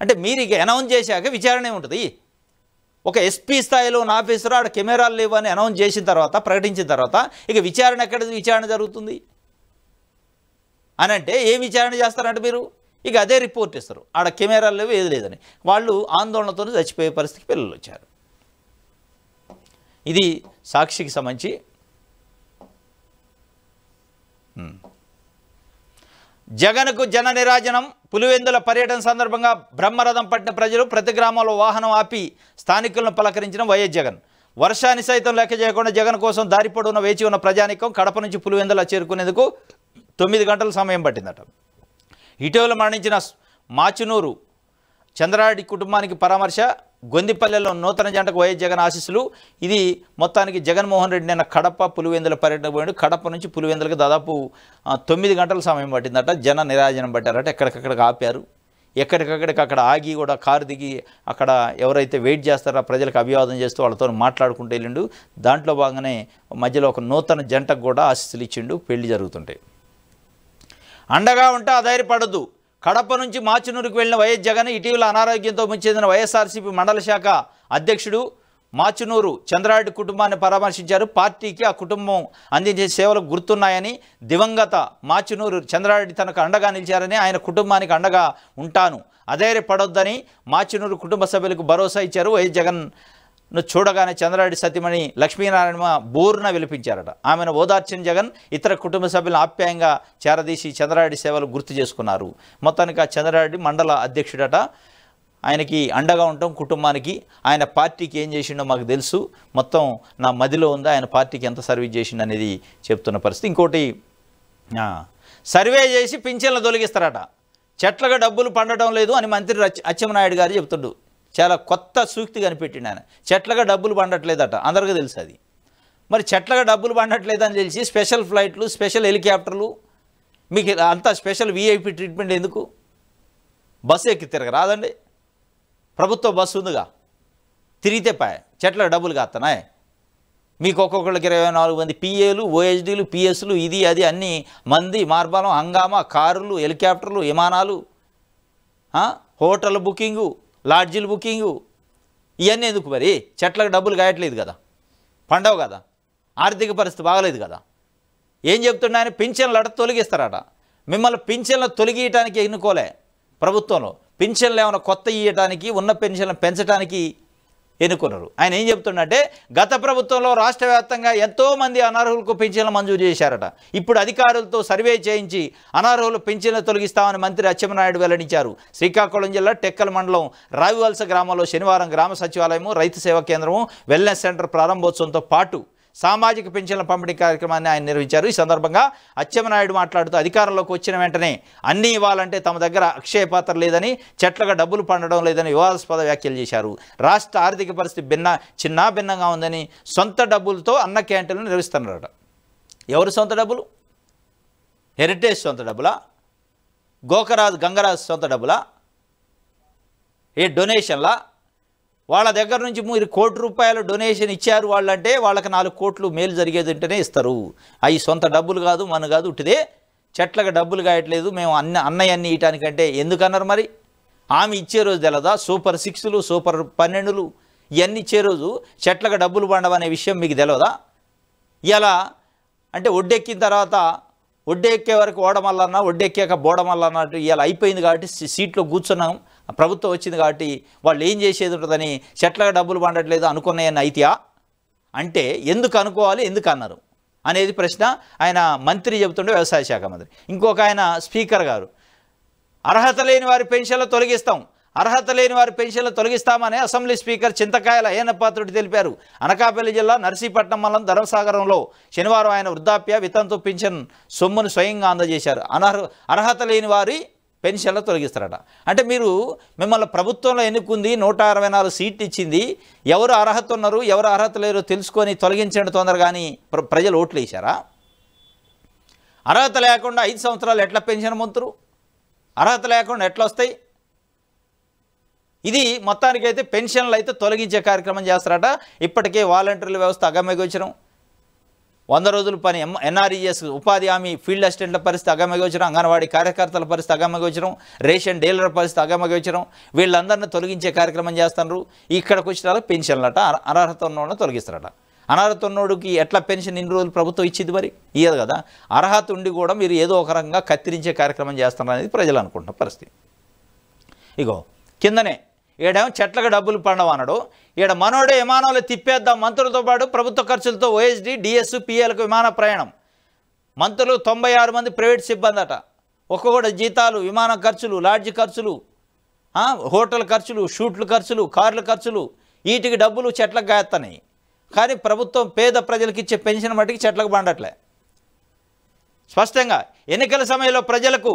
అంటే మీరు ఇక అనౌన్స్ చేశాక విచారణ ఏముంటుంది? ఒక ఎస్పీ స్థాయిలో ఉన్న ఆఫీసర్ ఆడ కెమెరాలు లేవు అని అనౌన్స్ చేసిన తర్వాత, ప్రకటించిన తర్వాత ఇక విచారణ ఎక్కడిది? విచారణ జరుగుతుంది అని అంటే ఏం విచారణ చేస్తారంటే మీరు ఇక అదే రిపోర్ట్ ఇస్తారు, ఆడ కెమెరాలు లేవు, ఏది లేదని. వాళ్ళు ఆందోళనతో చచ్చిపోయే పరిస్థితికి పిల్లలు వచ్చారు. ఇది సాక్షికి సంబంధించి. జగన్కు జన నిరాజనం. పులివెందుల పర్యటన సందర్భంగా బ్రహ్మరథం పట్టిన ప్రజలు ప్రతి గ్రామంలో వాహనం ఆపి స్థానికులను పలకరించిన వైఎస్ జగన్. వర్షాన్ని సైతం లెక్క చేయకుండా జగన్ కోసం దారి పొడవున వేచి ఉన్న ప్రజానికం కడప నుంచి పులివెందుల చేరుకునేందుకు 9 గంటల సమయం పట్టిందట. ఇటీవల మరణించిన మాచునూరు చంద్రారెడ్డి కుటుంబానికి పరామర్శ. గొందిపల్లెలో నూతన జంటకు వైఎస్ జగన్ ఆశీస్సులు. ఇది మొత్తానికి జగన్మోహన్ రెడ్డి నిన్న కడప పులివెందుల పర్యటన పోయాడు. కడప నుంచి పులివెందులకు దాదాపు 9 గంటల సమయం పట్టిందట. జన నిరాజనం పట్టారట. ఎక్కడికక్కడికి ఆపారు. ఎక్కడికక్కడికి అక్కడ ఆగి కూడా కారు దిగి అక్కడ ఎవరైతే వెయిట్ చేస్తారో ప్రజలకు అభివాదం చేస్తూ వాళ్ళతో మాట్లాడుకుంటూ వెళ్ళిండు. దాంట్లో భాగంగానే మధ్యలో ఒక నూతన జంటకు కూడా ఆశీస్సులు ఇచ్చిండు. పెళ్లి జరుగుతుంటాయి. అండగా ఉంటే అధైర్యపడద్దు. కడప నుంచి మాచునూరుకు వెళ్లిన వైఎస్ జగన్ ఇటీవల అనారోగ్యంతో మృతి చెందిన వైఎస్ఆర్సీపీ మండల శాఖ అధ్యక్షుడు మాచునూరు చంద్రారెడ్డి కుటుంబాన్ని పరామర్శించారు. పార్టీకి ఆ కుటుంబం అందించే సేవలకు గుర్తున్నాయని, దివంగత మాచునూరు చంద్రారెడ్డి తనకు అండగా నిలిచారని, ఆయన కుటుంబానికి అండగా ఉంటాను, అధైర్యపడొద్దని మాచునూరు కుటుంబ సభ్యులకు భరోసా ఇచ్చారు. వైఎస్ జగన్ను చూడగానే చంద్రారెడ్డి సతీమణి లక్ష్మీనారాయణ బోరున విలిపించారట. ఆమెను ఓదార్చిన జగన్ ఇతర కుటుంబ సభ్యులను ఆప్యాయంగా చేరదీసి చంద్రారెడ్డి సేవలు గుర్తు చేసుకున్నారు. మొత్తానికి ఆ చంద్రారెడ్డి మండల అధ్యక్షుడట. ఆయనకి అండగా ఉంటాం కుటుంబానికి. ఆయన పార్టీకి ఏం చేసిండో మాకు తెలుసు, మొత్తం నా మదిలో ఉంది, ఆయన పార్టీకి ఎంత సర్వీస్ చేసిండు అనేది చెప్తున్న పరిస్థితి. ఇంకోటి, సర్వే చేసి పింఛన్లు తొలగిస్తారట. చెట్లుగా డబ్బులు పండటం లేదు అని మంత్రి అచ్చెన్నాయుడు గారు చెప్తుండు. చాలా కొత్త సూక్తి కనిపెట్టిండు ఆయన. చెట్లుగా డబ్బులు పండట్లేదట, అందరికీ తెలుసు అది. మరి చెట్లగా డబ్బులు పండట్లేదని తెలిసి స్పెషల్ ఫ్లైట్లు, స్పెషల్ హెలికాప్టర్లు, మీకు అంతా స్పెషల్ వీఐపీ ట్రీట్మెంట్ ఎందుకు? బస్సు ఎక్కి తిరగరాదండి, ప్రభుత్వ బస్సు ఉందిగా, తిరిగితే పాయ చెట్లకు డబ్బులు కాస్తున్నాయి. మీకు ఒక్కొక్కళ్ళకి 24 మంది పిఏలు, ఓఎస్డీలు, పిఎస్లు, ఇది అది అన్నీ మంది, మార్బలం, హంగామా, కారులు, హెలికాప్టర్లు, విమానాలు, హోటల్ బుకింగు, లాడ్జీలు బుకింగు, ఇవన్నీ ఎందుకు? మరి చెట్లకు డబ్బులు కాయట్లేదు కదా, పండవు కదా, ఆర్థిక పరిస్థితి బాగలేదు కదా. ఏం చెప్తున్నాయని పింఛన్లు అట తొలగిస్తారట. మిమ్మల్ని పింఛన్లు తొలగియటానికి ఎన్నుకోలే ప్రభుత్వంలో, పింఛన్లు ఏమైనా కొత్త ఇవ్వటానికి, ఉన్న పెన్షన్లు పెంచడానికి ఎన్నుకున్నారు. ఆయన ఏం చెప్తుండంటే, గత ప్రభుత్వంలో రాష్ట్ర వ్యాప్తంగా ఎంతోమంది అనర్హులకు పింఛన్లు మంజూరు చేశారట. ఇప్పుడు అధికారులతో సర్వే చేయించి అనర్హులు పింఛన్లు తొలగిస్తామని మంత్రి అచ్చెన్నాయుడు వెల్లడించారు. శ్రీకాకుళం జిల్లా టెక్కల మండలం రావివలస గ్రామంలో శనివారం గ్రామ సచివాలయము, రైతు సేవా కేంద్రము, వెల్నెస్ సెంటర్ ప్రారంభోత్సవంతో పాటు సామాజిక పెన్షన్ల పంపిణీ కార్యక్రమాన్ని ఆయన నిర్వహించారు. ఈ సందర్భంగా అచ్చెన్నాయుడు మాట్లాడుతూ, అధికారంలోకి వచ్చిన వెంటనే అన్నీ ఇవ్వాలంటే తమ దగ్గర అక్షయ పాత్ర లేదని, చెట్లుగా డబ్బులు పండడం లేదని వివాదాస్పద వ్యాఖ్యలు చేశారు. రాష్ట్ర ఆర్థిక పరిస్థితి భిన్నంగా ఉందని సొంత డబ్బులతో అన్న క్యాంటీన్లు నిర్వహిస్తున్నారట. ఎవరు సొంత డబ్బులు? హెరిటేజ్ సొంత డబ్బులా? గోకరాజు గంగరాజు సొంత డబ్బులా? ఏ డొనేషన్లా? వాళ్ళ దగ్గర నుంచి మీరు ₹1,00,00,000 డొనేషన్ ఇచ్చారు వాళ్ళంటే వాళ్ళకి 4 కోట్లు మేలు జరిగేది ఉంటేనే ఇస్తారు. అవి సొంత డబ్బులు కాదు, మన కాదు, ఉట్టిదే చెట్లకు డబ్బులు కాయట్లేదు మేము అన్నయ్యన్ని ఇయటానికంటే ఎందుకన్నారు మరి? ఆమె ఇచ్చే రోజు తెలదా? సూపర్ 6లు, సూపర్ 12లు ఇవన్నీ ఇచ్చే రోజు చెట్లకు డబ్బులు పండవనే విషయం మీకు తెలియదా? ఇలా అంటే ఒడ్డెక్కిన తర్వాత ఒడ్డెక్కే వరకు ఓడమల్లన్నా, ఒడ్డెక్కాక బోడమల్లన్నట్టు ఇలా అయిపోయింది. కాబట్టి సీట్లో కూర్చున్నాం, ప్రభుత్వం వచ్చింది కాబట్టి వాళ్ళు ఏం చేసేది ఉంటుందని చెట్లకు డబ్బులు పండట్లేదు అనుకున్నాయని అయితేయా అంటే ఎందుకు అనుకోవాలి, ఎందుకు అన్నారు అనేది ప్రశ్న ఆయన మంత్రి చెబుతుండే, వ్యవసాయ శాఖ మంత్రి. ఇంకొక ఆయన స్పీకర్ గారు, అర్హత లేని వారి పెన్షన్లు తొలగిస్తాం, అర్హత లేని వారి పెన్షన్లు తొలగిస్తామని అసెంబ్లీ స్పీకర్ చింతకాయల అయ్యన్నపాత్రుడు తెలిపారు. అనకాపల్లి జిల్లా నర్సీపట్నం మండలం ధర్మసాగరంలో శనివారం ఆయన వృద్ధాప్య వితంతు పింఛన్ సొమ్మును స్వయంగా అందజేశారు. అర్హత లేని వారి పెన్షన్లు తొలగిస్తారట. అంటే మిమ్మల్ని ప్రభుత్వంలో ఎన్నుకుంది, 164 సీట్లు ఇచ్చింది, ఎవరు అర్హత ఉన్నారు, ఎవరు అర్హత లేరో తెలుసుకొని తొలగించండి తొందరగా అని ప్రజలు ఓట్లు వేశారా? అర్హత లేకుండా 5 సంవత్సరాలు ఎట్లా పెన్షన్ పొందుతారు? అర్హత లేకుండా ఎట్లా వస్తాయి? ఇది మొత్తానికైతే పెన్షన్లు అయితే తొలగించే కార్యక్రమం చేస్తారట. ఇప్పటికే వాలంటీర్ల వ్యవస్థ అగమ్యగోచరం, 100 రోజుల పని, ఎన్ఆర్ఈఎస్ ఉపాధి హామీ ఫీల్డ్ అసిస్టెంట్ల పరిస్థితి అగమ్యగోచరం, అంగన్వాడీ కార్యకర్తల పరిస్థితి అగమ్యగోచరం, రేషన్ డీలర్ పరిస్థితి అగమ్యగోచరం. వీళ్ళందరినీ తొలగించే కార్యక్రమం చేస్తున్నారు. ఇక్కడికి వచ్చిన పెన్షన్లట అనర్హత ఉన్నోళ్ళని తొలగిస్తారట. అనర్హత ఉన్నోడికి ఎట్లా పెన్షన్ ఇన్ని రోజులు ప్రభుత్వం ఇచ్చింది? మరి ఇయ్యదు కదా. అర్హత ఉండి కూడా మీరు ఏదో ఒక రకంగా కత్తిరించే కార్యక్రమం చేస్తున్నారు అనేది ప్రజలు అనుకుంటున్న పరిస్థితి. ఇగో కిందనే ఈడేమో చెట్లకు డబ్బులు పండవన్నాడు, ఈడ మనోడే విమానాలు తిప్పేద్దాం మంత్రులతో పాటు ప్రభుత్వ ఖర్చులతో ఓఎస్డీ, డిఎస్, పిఎలకు విమాన ప్రయాణం. మంత్రులు 96 మంది ప్రైవేట్ సిబ్బంది అట. ఒక్కొక్కటి జీతాలు, విమాన ఖర్చులు, లాడ్జి ఖర్చులు, హోటల్ ఖర్చులు, షూట్ల ఖర్చులు, కార్ల ఖర్చులు, వీటికి డబ్బులు చెట్లకు గాయత్తన్నాయి. కానీ ప్రభుత్వం పేద ప్రజలకు ఇచ్చే పెన్షన్ మట్టికి చెట్లకు పండట్లే. స్పష్టంగా ఎన్నికల సమయంలో ప్రజలకు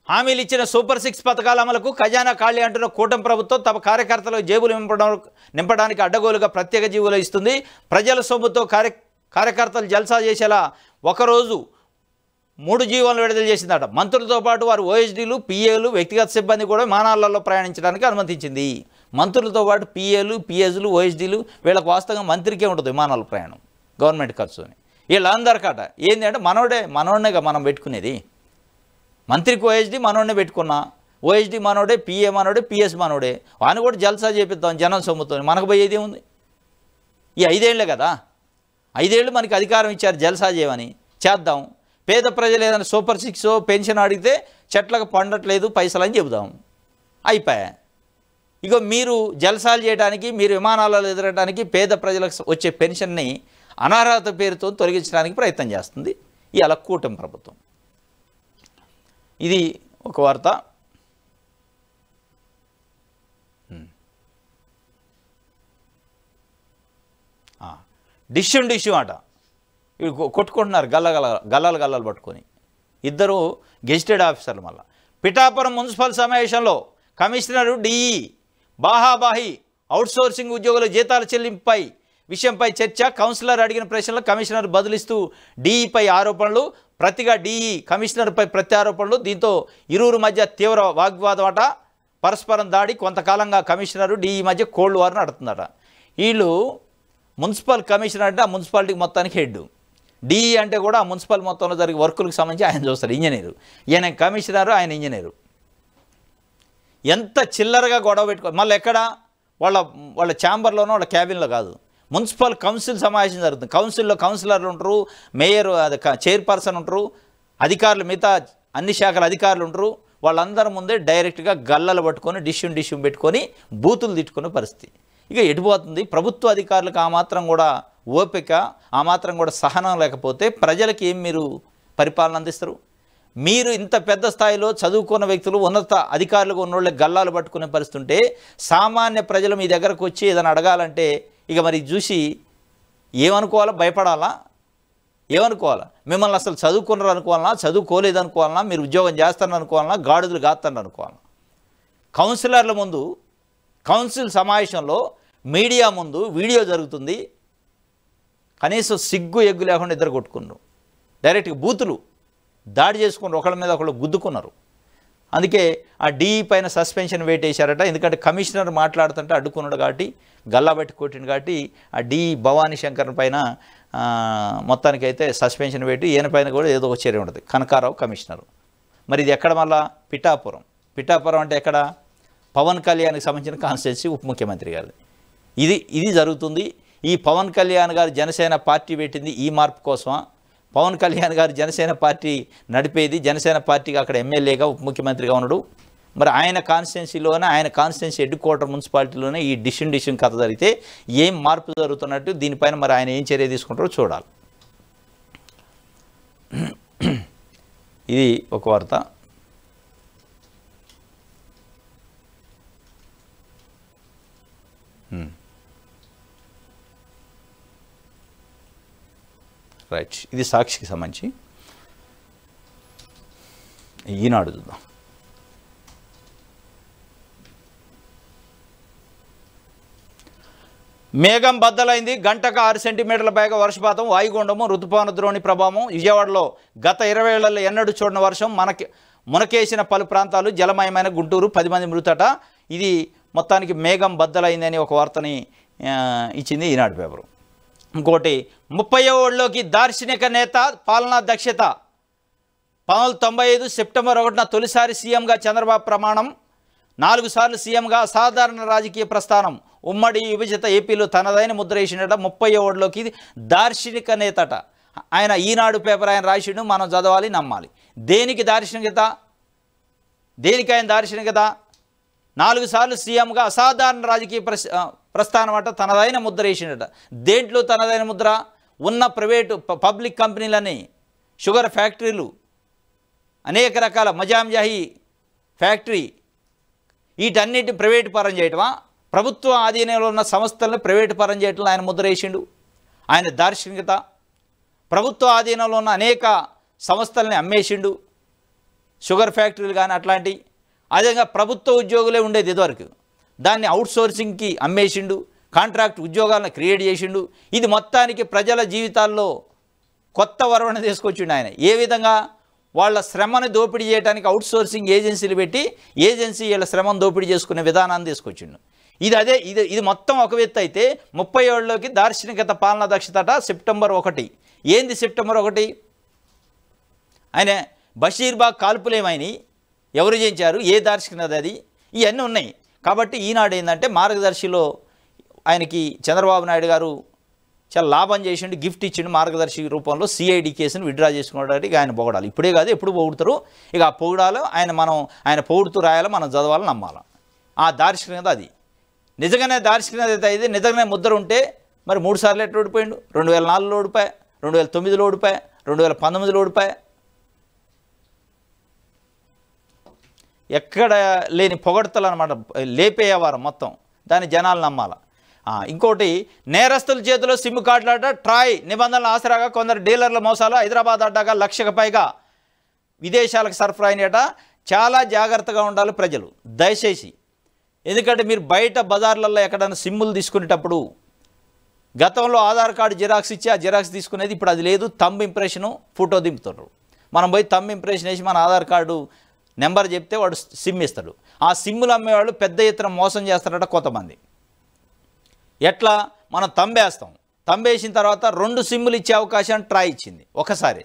హామీలు ఇచ్చిన సూపర్ 6 పథకాల అమలుకు ఖజానా ఖాళీ అంటున్న కూటమి ప్రభుత్వం తమ కార్యకర్తలు జేబులు నింపడానికి అడ్డగోలుగా ప్రత్యేక జీవోలు ఇస్తుంది. ప్రజల సొమ్ముతో కార్యకర్తలు జల్సా చేసేలా ఒకరోజు 3 జీవోలను విడుదల చేసిందట. మంత్రులతో పాటు వారు ఓఎస్డీలు, పిఏలు, వ్యక్తిగత సిబ్బంది కూడా విమానాలలో ప్రయాణించడానికి అనుమతించింది. మంత్రులతో పాటు పిఏలు, పిఎస్లు, ఓఎస్డీలు వీళ్ళకి వాస్తవంగా మంత్రికే ఉంటుంది విమానాల ప్రయాణం, గవర్నమెంట్ ఖర్చు అని. వీళ్ళందరికట ఏంటి అంటే మనోడేగా మనం పెట్టుకునేది. మంత్రికి ఓఎస్డీ మనోడే పెట్టుకున్నా, ఓఎస్డీ మనోడే, పిఏ మనోడే, పిఎస్ మనోడే, వాని కూడా జల్సా చేపిద్దాం జనం సొమ్ముతో. మనకు పోయేది ఏముంది? ఈ 5 ఏళ్ళే కదా, 5 ఏళ్ళు మనకి అధికారం ఇచ్చారు జల్సా చేయమని, చేద్దాం. పేద ప్రజలు ఏదైనా సూపర్ 6 పెన్షన్ అడిగితే చెట్లకు పండట్లేదు పైసలు అని చెబుదాం, అయిపోయా. ఇక మీరు జల్సాలు చేయడానికి, మీరు విమానాలలో ఎదురడానికి పేద ప్రజలకు వచ్చే పెన్షన్ని అనర్హత పేరుతో తొలగించడానికి ప్రయత్నం చేస్తుంది ఇవాళ కూటమి ప్రభుత్వం. ఇది ఒక వార్త. డిష్యూ అట, ఇవి కొట్టుకుంటున్నారు గల్లాలు పట్టుకొని ఇద్దరు గెజిటెడ్ ఆఫీసర్లు. మళ్ళీ పిఠాపురం మున్సిపల్ సమావేశంలో కమిషనరు డిఈ బాహాబాహి అవుట్సోర్సింగ్ ఉద్యోగుల జీతాల చెల్లింపుపై విషయంపై చర్చ, కౌన్సిలర్ అడిగిన ప్రశ్నలు కమిషనర్ బదులిస్తూ డీఈపై ఆరోపణలు, ప్రతిగా డీఈ కమిషనర్పై ప్రత్యారోపణలు. దీంతో ఇరువురు మధ్య తీవ్ర వాగ్వాదం అట, పరస్పరం దాడి. కొంతకాలంగా కమిషనరు డీఈ మధ్య కోల్డ్ వార్ నడుతుందట. వీళ్ళు మున్సిపల్ కమిషనర్ అంటే ఆ మున్సిపాలిటీకి మొత్తానికి హెడ్, డీఈ అంటే కూడా ఆ మున్సిపల్ మొత్తంలో జరిగే వర్కులకు సంబంధించి ఆయన చూస్తారు, ఇంజనీరు. ఈయన కమిషనరు, ఆయన ఇంజనీరు. ఎంత చిల్లరగా గొడవ పెట్టుకో, మళ్ళీ ఎక్కడ వాళ్ళ ఛాంబర్లోనో వాళ్ళ క్యాబిన్లో కాదు, మున్సిపల్ కౌన్సిల్ సమావేశం జరుగుతుంది. కౌన్సిల్లో కౌన్సిలర్లు ఉంటారు, మేయర్ అది చైర్పర్సన్ ఉంటారు, అధికారులు మిగతా అన్ని శాఖల అధికారులు ఉంటారు. వాళ్ళందరి ముందే డైరెక్ట్గా గల్లలు పట్టుకొని డిష్యూమ్ పెట్టుకొని బూతులు తిట్టుకునే పరిస్థితి. ఇక ఎటుపోతుంది? ప్రభుత్వ అధికారులకు ఆ మాత్రం కూడా ఓపిక, ఆ మాత్రం కూడా సహనం లేకపోతే ప్రజలకి ఏం మీరు పరిపాలన అందిస్తారు? మీరు ఇంత పెద్ద స్థాయిలో చదువుకున్న వ్యక్తులు, ఉన్నత అధికారులుగా ఉన్నోళ్ళకి గల్లాలు పట్టుకునే పరిస్థితి ఉంటే, సామాన్య ప్రజలు మీ దగ్గరకు వచ్చి ఏదైనా అడగాలంటే ఇక మరి చూసి ఏమనుకోవాలా? భయపడాలా? ఏమనుకోవాలా? మిమ్మల్ని అసలు చదువుకున్నారు అనుకోవాలన్నా, చదువుకోలేదు అనుకోవాలన్నా, మీరు ఉద్యోగం చేస్తారని అనుకోవాలన్నా, గాడుదులు కాస్తారని అనుకోవాలన్నా? కౌన్సిలర్ల ముందు కౌన్సిల్ సమావేశంలో మీడియా ముందు వీడియో జరుగుతుంది, కనీసం సిగ్గు ఎగ్గు లేకుండా ఇద్దరు కొట్టుకున్నారు, డైరెక్ట్గా బూతులు దాడి చేసుకున్నారు, ఒకళ్ళ మీద ఒకళ్ళు గుద్దుకున్నారు. అందుకే ఆ డీఈ పైన సస్పెన్షన్ వేటేశారట. ఎందుకంటే కమిషనర్ మాట్లాడుతుంటే అడ్డుకున్నాడు కాబట్టి, గల్లా పెట్టి కొట్టిండు కాబట్టి ఆ డీఈ భవానీ శంకర్ పైన మొత్తానికైతే సస్పెన్షన్ పెట్టి ఈయన పైన కూడా ఏదో ఒక చర్య ఉంటుంది, కనకారావు కమిషనరు. మరి ఇది ఎక్కడ? మళ్ళా పిఠాపురం అంటే ఎక్కడ? పవన్ కళ్యాణ్కి సంబంధించిన కాన్స్టిట్యున్సీ, ఉప ముఖ్యమంత్రి గారు. ఇది జరుగుతుంది. ఈ పవన్ కళ్యాణ్ గారు జనసేన పార్టీ పెట్టింది ఈ మార్పు కోసమా? పవన్ కళ్యాణ్ గారు జనసేన పార్టీ నడిపేది, జనసేన పార్టీకి అక్కడ ఎమ్మెల్యేగా ఉప ముఖ్యమంత్రిగా ఉన్నాడు. మరి ఆయన కాన్స్టిట్యున్సీలోనే, ఆయన కాన్స్టిట్యున్సీ హెడ్ క్వార్టర్ మున్సిపాలిటీలోనే ఈ డిషన్ కథ జరిగితే ఏం మార్పు జరుగుతున్నట్టు, దీనిపైన మరి ఆయన ఏం చర్య తీసుకుంటారో చూడాలి. ఇది ఒక వార్త. రైట్, ఇది సాక్షికి సంబంధించి. ఈనాడు చూద్దాం. మేఘం బద్దలైంది, గంటకు 6 సెంటీమీటర్ల పైగా వర్షపాతం, వాయుగుండము, ఋతుపవన ద్రోణి ప్రభావం. విజయవాడలో గత 20 ఏళ్లలో ఎన్నడూ చూడని వర్షం, మునకేసిన పలు ప్రాంతాలు జలమయమైన గుంటూరు, 10 మంది మృతట. ఇది మొత్తానికి మేఘం బద్దలైందని ఒక వార్తని ఇచ్చింది ఈనాడు పేపరు. ఇంకోటి, 30వ ఏళ్లలోకి దార్శనిక నేత, పాలనా దక్షత. 1995 సెప్టెంబర్ 1న తొలిసారి సీఎంగా చంద్రబాబు ప్రమాణం, 4 సార్లు సీఎంగా అసాధారణ రాజకీయ ప్రస్థానం, ఉమ్మడి విభజిత ఏపీలో తనదైన ముద్ర వేసినట. 30వ ఏళ్లలోకి దార్శనిక నేతట. ఆయన ఈనాడు పేపర్ ఆయన రాసిండు, మనం చదవాలి, నమ్మాలి. దేనికి దార్శనికత? దేనికి ఆయన దార్శనికత? 4 సార్లు సీఎంగా అసాధారణ రాజకీయ ప్రస్థానం అట, తనదైన ముద్ర వేసినట. దేంట్లో తనదైన ముద్ర? ఉన్న ప్రైవేటు పబ్లిక్ కంపెనీలని, షుగర్ ఫ్యాక్టరీలు, అనేక రకాల మజాంజాహీ ఫ్యాక్టరీ, వీటన్నిటిని ప్రైవేటు పరం చేయటమా? ప్రభుత్వ ఆధీనంలో ఉన్న సంస్థలను ప్రైవేటు పరం చేయటంలో ఆయన ముద్ర వేసిండు. ఆయన దార్శనికత. ప్రభుత్వ ఆధీనంలో ఉన్న అనేక సంస్థలని అమ్మేసిండు, షుగర్ ఫ్యాక్టరీలు కానీ అట్లాంటివి. అదేవిధంగా ప్రభుత్వ ఉద్యోగులే ఉండేది ఇదివరకు, దాన్ని అవుట్సోర్సింగ్కి అమ్మేసిండు, కాంట్రాక్ట్ ఉద్యోగాలను క్రియేట్ చేసిండు. ఇది మొత్తానికి ప్రజల జీవితాల్లో కొత్త వరవణ తీసుకొచ్చిండు ఆయన. ఏ విధంగా? వాళ్ళ శ్రమను దోపిడీ చేయడానికి అవుట్సోర్సింగ్ ఏజెన్సీలు పెట్టి, ఏజెన్సీ వీళ్ళ శ్రమను దోపిడీ చేసుకునే విధానాన్ని తీసుకొచ్చిండు. ఇది మొత్తం ఒక వ్యక్తి అయితే, 30 ఏళ్లలోకి దార్శనికత, పాలనా దక్షత. సెప్టెంబర్ 1. ఏంది సెప్టెంబర్ 1? ఆయన బషీర్బాగ్ కాల్పులేమైనా ఎవరు చేయించారు? ఏ దార్శనికత అది? ఇవన్నీ ఉన్నాయి. కాబట్టి ఈనాడు ఏంటంటే మార్గదర్శిలో ఆయనకి చంద్రబాబు నాయుడు గారు చాలా లాభం చేసిండు, గిఫ్ట్ ఇచ్చిండు. మార్గదర్శి రూపంలో సిఐడి కేసును విత్డ్రా చేసుకున్నట్టు ఆయన పొగడాలి. ఇప్పుడే కాదు, ఎప్పుడు పొగుడుతారు. ఇక ఆ పొగడాలో ఆయన పొగుడుతూ రాయాలో, మనం చదవాలి, నమ్మాలి. ఆ దార్శనికత అది. నిజంగానే దార్శనికత అయితే, నిజంగానే ముద్ర ఉంటే మరి 3 సార్లు ఎట్లా ఓడిపోయిండు? 2004లో ఓడిపోయా, 2009లో ఓడిపోయా, 2019లో ఓడిపోయా. ఎక్కడ లేని పొగడతలు అనమాట, లేపేయవారు మొత్తం. దాన్ని జనాలు నమ్మాల. ఇంకోటి, నేరస్తుల చేతిలో సిమ్ కార్డులాట, ట్రాయ్ నిబంధనల ఆసరాగా కొందరు డీలర్ల మోసాలు, హైదరాబాద్ అడ్డాగా 1,00,000కు పైగా విదేశాలకు సరఫరా అయినట. చాలా జాగ్రత్తగా ఉండాలి ప్రజలు దయచేసి. ఎందుకంటే మీరు బయట బజార్లలో ఎక్కడైనా సిమ్ములు తీసుకునేటప్పుడు గతంలో ఆధార్ కార్డు జిరాక్స్ ఇచ్చి ఆ జిరాక్స్ తీసుకునేది, ఇప్పుడు అది లేదు. థంబ్ ఇంప్రెషను, ఫోటో దింపుతారు. మనం పోయి థంబ్ ఇంప్రెషన్ వేసి మన ఆధార్ కార్డు నెంబర్ చెప్తే వాడు సిమ్ ఇస్తాడు. ఆ సిమ్ములు అమ్మేవాళ్ళు పెద్ద ఎత్తున మోసం చేస్తారట కొంతమంది. ఎట్లా? మనం తంబేస్తాం, తంబేసిన తర్వాత 2 సిమ్ములు ఇచ్చే అవకాశాన్ని ట్రై ఇచ్చింది ఒకసారి.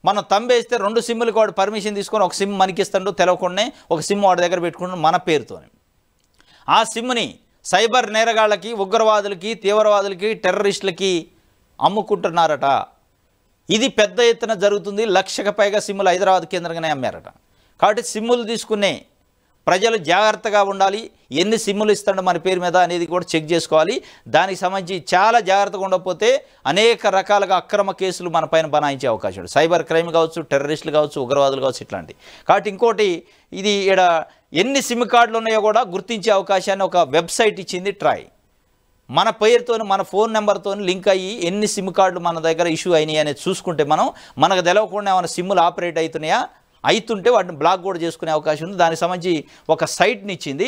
మనం తంబేస్తే 2 సిమ్ములకి వాడు పర్మిషన్ తీసుకొని ఒక సిమ్ మనకిస్తాడు, తెలవకుండానే ఒక సిమ్ వాడి దగ్గర పెట్టుకుంటాడు మన పేరుతోని. ఆ సిమ్ని సైబర్ నేరగాళ్ళకి, ఉగ్రవాదులకి, తీవ్రవాదులకి, టెర్రరిస్టులకి అమ్ముకుంటున్నారట. ఇది పెద్ద ఎత్తున జరుగుతుంది. 1,00,000కు పైగా సిమ్ములు హైదరాబాద్ కేంద్రంగానే అమ్మారట. కాబట్టి సిమ్ములు తీసుకునే ప్రజలు జాగ్రత్తగా ఉండాలి. ఎన్ని సిమ్ములు ఇస్తాడో మన పేరు మీద అనేది కూడా చెక్ చేసుకోవాలి. దానికి సంబంధించి చాలా జాగ్రత్తగా ఉండకపోతే అనేక రకాలుగా అక్రమ కేసులు మన పైన బనాయించే అవకాశం ఉంది. సైబర్ క్రైమ్ కావచ్చు, టెర్రరిస్టులు కావచ్చు, ఉగ్రవాదులు కావచ్చు, ఇట్లాంటి. కాబట్టి ఇంకోటి, ఇది ఇక్కడ ఎన్ని సిమ్ కార్డులు ఉన్నాయో కూడా గుర్తించే అవకాశాన్ని ఒక వెబ్సైట్ ఇచ్చింది ట్రాయ్. మన పేరుతో, మన ఫోన్ నెంబర్తో లింక్ అయ్యి ఎన్ని సిమ్ కార్డులు మన దగ్గర ఇష్యూ అయినాయి అనేది చూసుకుంటే మనకు తెలవకుండా ఏమైనా సిమ్ములు ఆపరేట్ అవుతున్నాయా, అవుతుంటే వాటిని బ్లాక్ కూడా చేసుకునే అవకాశం ఉంది. దానికి సంబంధించి ఒక సైట్ని ఇచ్చింది.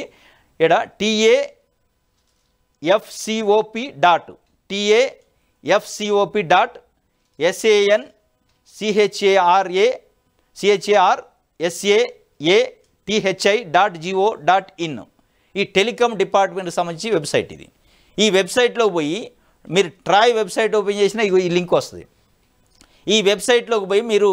ఇక్కడ TAFCOP.TAFCOP.SANCHARSAATHI.GO.in ఈ టెలికాం డిపార్ట్మెంట్కి సంబంధించి వెబ్సైట్ ఇది. ఈ వెబ్సైట్లో పోయి మీరు ట్రాయ్ వెబ్సైట్ ఓపెన్ చేసినా ఈ లింక్ వస్తుంది. ఈ వెబ్సైట్లోకి పోయి మీరు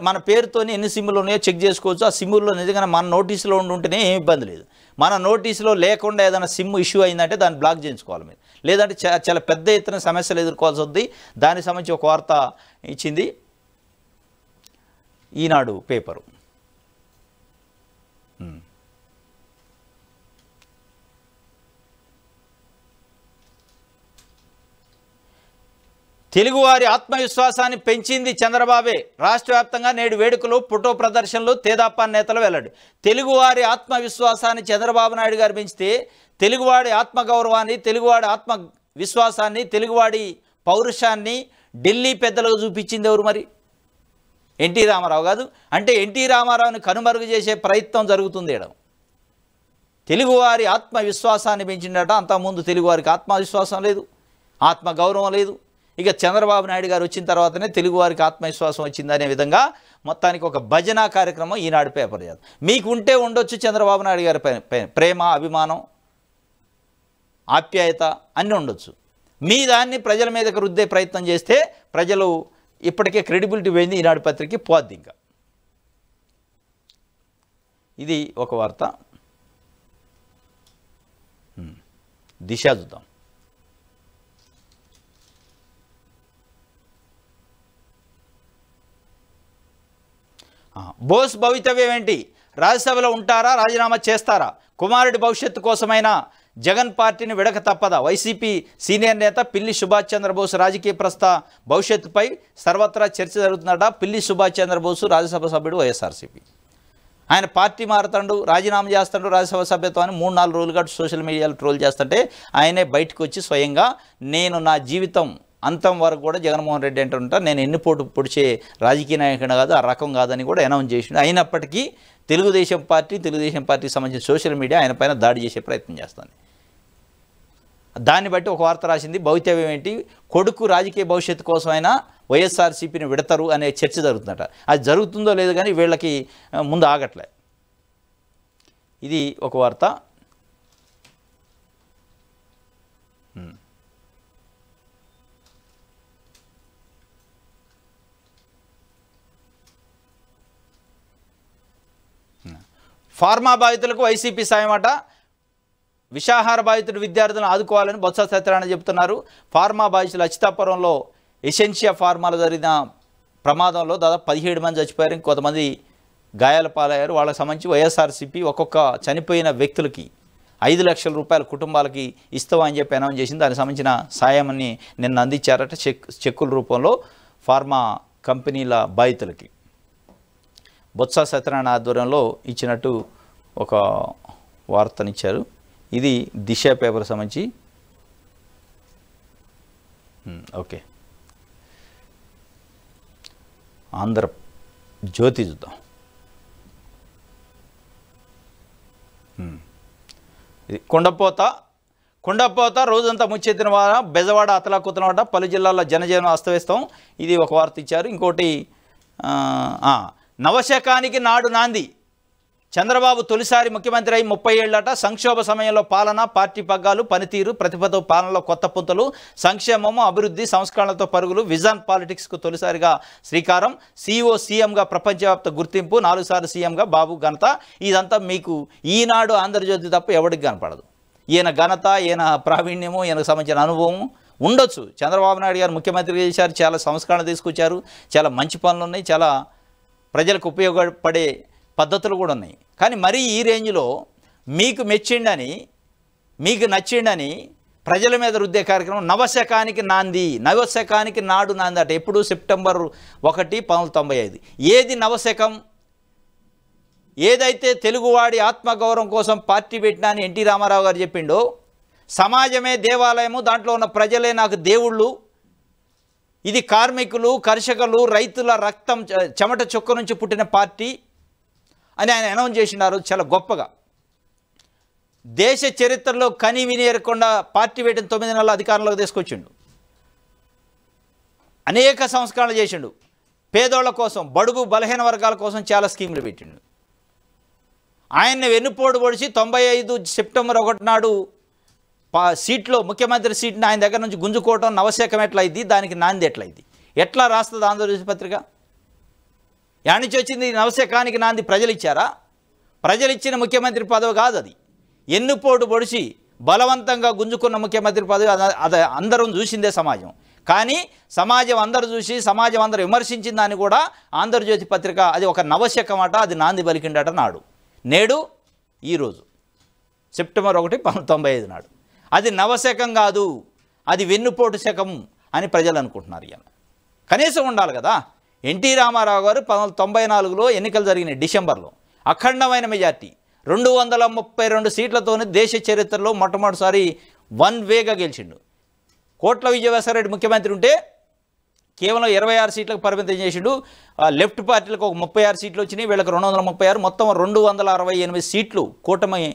మన పేరుతో ఎన్ని సిమ్ములు ఉన్నాయో చెక్ చేసుకోవచ్చు. ఆ సిమ్ముల్లో నిజంగా మన నోటీసులో ఉంటుంటేనే ఏమి ఇబ్బంది లేదు. మన నోటీసులో లేకుండా ఏదైనా సిమ్ ఇష్యూ అయిందంటే దాన్ని బ్లాక్ చేయించుకోవాలి మీరు. లేదంటే చాలా పెద్ద ఎత్తున సమస్యలు ఎదుర్కోవాల్సి వద్ది. దానికి సంబంధించి ఒక వార్త ఇచ్చింది ఈనాడు పేపరు. తెలుగువారి ఆత్మవిశ్వాసాన్ని పెంచింది చంద్రబాబే. రాష్ట్ర వ్యాప్తంగా నేడు వేడుకలు, ఫోటో ప్రదర్శనలు, తేదాపా నేతల వెల్లడి. తెలుగువారి ఆత్మవిశ్వాసాన్ని చంద్రబాబు నాయుడు గారు పెంచితే తెలుగువాడి ఆత్మగౌరవాన్ని, తెలుగువాడి ఆత్మవిశ్వాసాన్ని, తెలుగువాడి పౌరుషాన్ని ఢిల్లీ పెద్దలకు చూపించింది ఎవరు మరి? ఎన్టీ రామారావు కాదు. అంటే ఎన్టీ రామారావుని కనుమరుగు చేసే ప్రయత్నం జరుగుతుంది ఇక్కడ. తెలుగువారి ఆత్మవిశ్వాసాన్ని పెంచిందట. అంతకుముందు తెలుగువారికి ఆత్మవిశ్వాసం లేదు, ఆత్మగౌరవం లేదు. ఇక చంద్రబాబు నాయుడు గారు వచ్చిన తర్వాతనే తెలుగువారికి ఆత్మవిశ్వాసం వచ్చిందనే విధంగా మొత్తానికి ఒక భజన కార్యక్రమం ఈనాడు పేపర్ చేద్దాం. మీకు ఉంటే ఉండొచ్చు చంద్రబాబు నాయుడు గారి ప్రేమ, అభిమానం, ఆప్యాయత అన్నీ ఉండొచ్చు. మీ దాన్ని ప్రజల మీదకి రుద్దే ప్రయత్నం చేస్తే ప్రజలు ఇప్పటికే క్రెడిబిలిటీ పోయింది, ఈనాడు పత్రికకి పోద్ది. ఇంకా ఇది ఒక వార్త. దిశ చూద్దాం. బోస్ భవితవ్యం ఏంటి? రాజ్యసభలో ఉంటారా, రాజీనామా చేస్తారా? కుమారుడి భవిష్యత్తు కోసమైనా జగన్ పార్టీని విడక తప్పదా? వైసీపీ సీనియర్ నేత పిల్లి సుభాష్ చంద్రబోస్ రాజకీయ భవిష్యత్తుపై సర్వత్రా చర్చ జరుగుతుందట. పిల్లి సుభాష్ చంద్రబోసు రాజ్యసభ సభ్యుడు, వైఎస్ఆర్సీపీ. ఆయన పార్టీ మారుతాడు, రాజీనామా చేస్తాడు రాజ్యసభ సభ్యత్వాన్ని 3-4 రోజులుగా సోషల్ మీడియాలో ట్రోల్ చేస్తుంటే ఆయనే బయటకు వచ్చి స్వయంగా నేను నా జీవితం అంతం వరకు కూడా జగన్మోహన్ రెడ్డి అంటుంటా, నేను ఎన్ని పొడిచే రాజకీయ నాయకుడు కాదు, ఆ రకం కాదని కూడా అనౌన్స్ చేసిండు. అయినప్పటికీ తెలుగుదేశం పార్టీకి సంబంధించిన సోషల్ మీడియా ఆయన పైన దాడి చేసే ప్రయత్నం చేస్తుంది. దాన్ని బట్టి ఒక వార్త రాసింది. భవితవ్యం ఏంటి? కొడుకు రాజకీయ భవిష్యత్తు కోసమైనా వైఎస్ఆర్సీపీని విడతారు అనే చర్చ జరుగుతుందట. అది జరుగుతుందో లేదో కానీ వీళ్ళకి ముందు ఆగట్లే. ఇది ఒక వార్త. ఫార్మా బాధితులకు వైసీపీ సాయం అట. విషాహార బాధితుడు విద్యార్థులను ఆదుకోవాలని బొత్స సత్యనారాయణ చెబుతున్నారు. ఫార్మా బాధితులు అచితాపురంలో ఎసెన్షియా ఫార్మాలో జరిగిన ప్రమాదంలో దాదాపు 17 మంది చచ్చిపోయారు, ఇంకొంతమంది గాయాల పాలయ్యారు. వాళ్ళకి సంబంధించి వైఎస్ఆర్సీపీ ఒక్కొక్క చనిపోయిన వ్యక్తులకి 5 లక్షల రూపాయల కుటుంబాలకి ఇస్తామని చెప్పి అనౌన్స్ చేసింది. దానికి సంబంధించిన సాయాన్ని నిన్న అందించారట చెక్కుల రూపంలో ఫార్మా కంపెనీల బాధితులకి. బొత్స సత్యనారాయణ ఆధ్వర్యంలో ఇచ్చినట్టు ఒక వార్తనిచ్చారు. ఇది దిశ పేపర్ సంబంధించి. ఓకే, ఆంధ్రజ్యోతి చూద్దాం. ఇది కుండపోత కుండపోత రోజంతా ముచ్చెత్తిన వార బెజవాడ అతలాకుతనవాడ పలు జిల్లాల్లో జనజీవనం అస్తవ్యస్తం. ఇది ఒక వార్త ఇచ్చారు. ఇంకోటి నవశకానికి నాడు నాంది. చంద్రబాబు తొలిసారి ముఖ్యమంత్రి అయి 30 ఏళ్లట. సంక్షోభ సమయంలో పాలన, పార్టీ పగ్గాలు, పనితీరు, ప్రతిభతో పాలనలో కొత్త పుంతలు, సంక్షేమము, అభివృద్ధి, సంస్కరణలతో పరుగులు, విజన్ పాలిటిక్స్కు తొలిసారిగా శ్రీకారం. CEO సీఎంగా ప్రపంచవ్యాప్త గుర్తింపు, 4 సార్లు సీఎంగా బాబు ఘనత. ఇదంతా మీకు ఈనాడు ఆంధ్రజ్యోతి తప్ప ఎవరికి కనపడదు. ఈయన ఘనత, ఈయన ప్రావీణ్యము, ఈయనకు సంబంధించిన అనుభవం ఉండొచ్చు. చంద్రబాబు నాయుడు గారు ముఖ్యమంత్రి చేశారు, చాలా సంస్కరణ తీసుకొచ్చారు, చాలా మంచి పనులు ఉన్నాయి, చాలా ప్రజలకు ఉపయోగపడే పద్ధతులు కూడా ఉన్నాయి. కానీ మరీ ఈ రేంజ్లో మీకు మెచ్చిండని, మీకు నచ్చిండని ప్రజల మీద రుద్దే కార్యక్రమం నవశకానికి నాంది. నవశకానికి నాడు నాంది అట. ఎప్పుడు? సెప్టెంబర్ 1, 1995. ఏది నవశకం? ఏదైతే తెలుగువాడి ఆత్మగౌరవం కోసం పార్టీ పెట్టినా అని ఎన్టీ రామారావు గారు చెప్పిండో, సమాజమే దేవాలయము, దాంట్లో ఉన్న ప్రజలే నాకు దేవుళ్ళు, ఇది కార్మికులు, కర్షకులు, రైతుల రక్తం చెమట చుక్క నుంచి పుట్టిన పార్టీ అని ఆయన అనౌన్స్ చేసినారు చాలా గొప్పగా. దేశ చరిత్రలో కని విని ఎరగకుండా పార్టీ పెట్టిన 9 నెలల అధికారంలోకి తీసుకొచ్చిండు. అనేక సంస్కరణలు చేసిండు. పేదోళ్ల కోసం, బడుగు బలహీన వర్గాల కోసం చాలా స్కీములు పెట్టిండు. ఆయన్ని వెన్నుపోటు పొడిచి 95 సెప్టెంబర్ 1 నాడు సీట్లో, ముఖ్యమంత్రి సీట్ని ఆయన దగ్గర నుంచి గుంజుకోవటం నవశకం ఎట్లయింది? దానికి నాంది ఎట్లయింది? ఎట్లా రాస్తుంది ఆంధ్రజ్యోతి పత్రిక? యాడ్ నుంచి వచ్చింది నవశకానికి నాంది? ప్రజలు ఇచ్చారా? ప్రజలు ఇచ్చిన ముఖ్యమంత్రి పదవి కాదు అది. ఎన్నుపోటు పొడిచి బలవంతంగా గుంజుకున్న ముఖ్యమంత్రి పదవి. అది అందరం చూసిందే సమాజం. కానీ సమాజం అందరూ చూసి, సమాజం అందరూ విమర్శించిన దాన్ని కూడా ఆంధ్రజ్యోతి పత్రిక అది ఒక నవశకం అట, అది నాంది పలికిండట నాడు. నేడు ఈరోజు సెప్టెంబర్ 1, 1995 నాడు అది నవశకం కాదు, అది వెన్నుపోటు శకం అని ప్రజలు అనుకుంటున్నారు. ఇవాళ కనీసం ఉండాలి కదా. ఎన్టీ రామారావు గారు 1994లో ఎన్నికలు జరిగినాయి డిసెంబర్లో. అఖండమైన మెజార్టీ 232 సీట్లతోనే దేశ చరిత్రలో మొట్టమొదటిసారి వన్ వేగా గెలిచిండు. కోట్ల విజయవేశ్వరరెడ్డి ముఖ్యమంత్రి ఉంటే కేవలం 26 సీట్లకు పరిమితం చేసిండు. లెఫ్ట్ పార్టీలకు ఒక 36 సీట్లు వచ్చినాయి, వీళ్ళకి 236, మొత్తం 268 సీట్లు కూటమి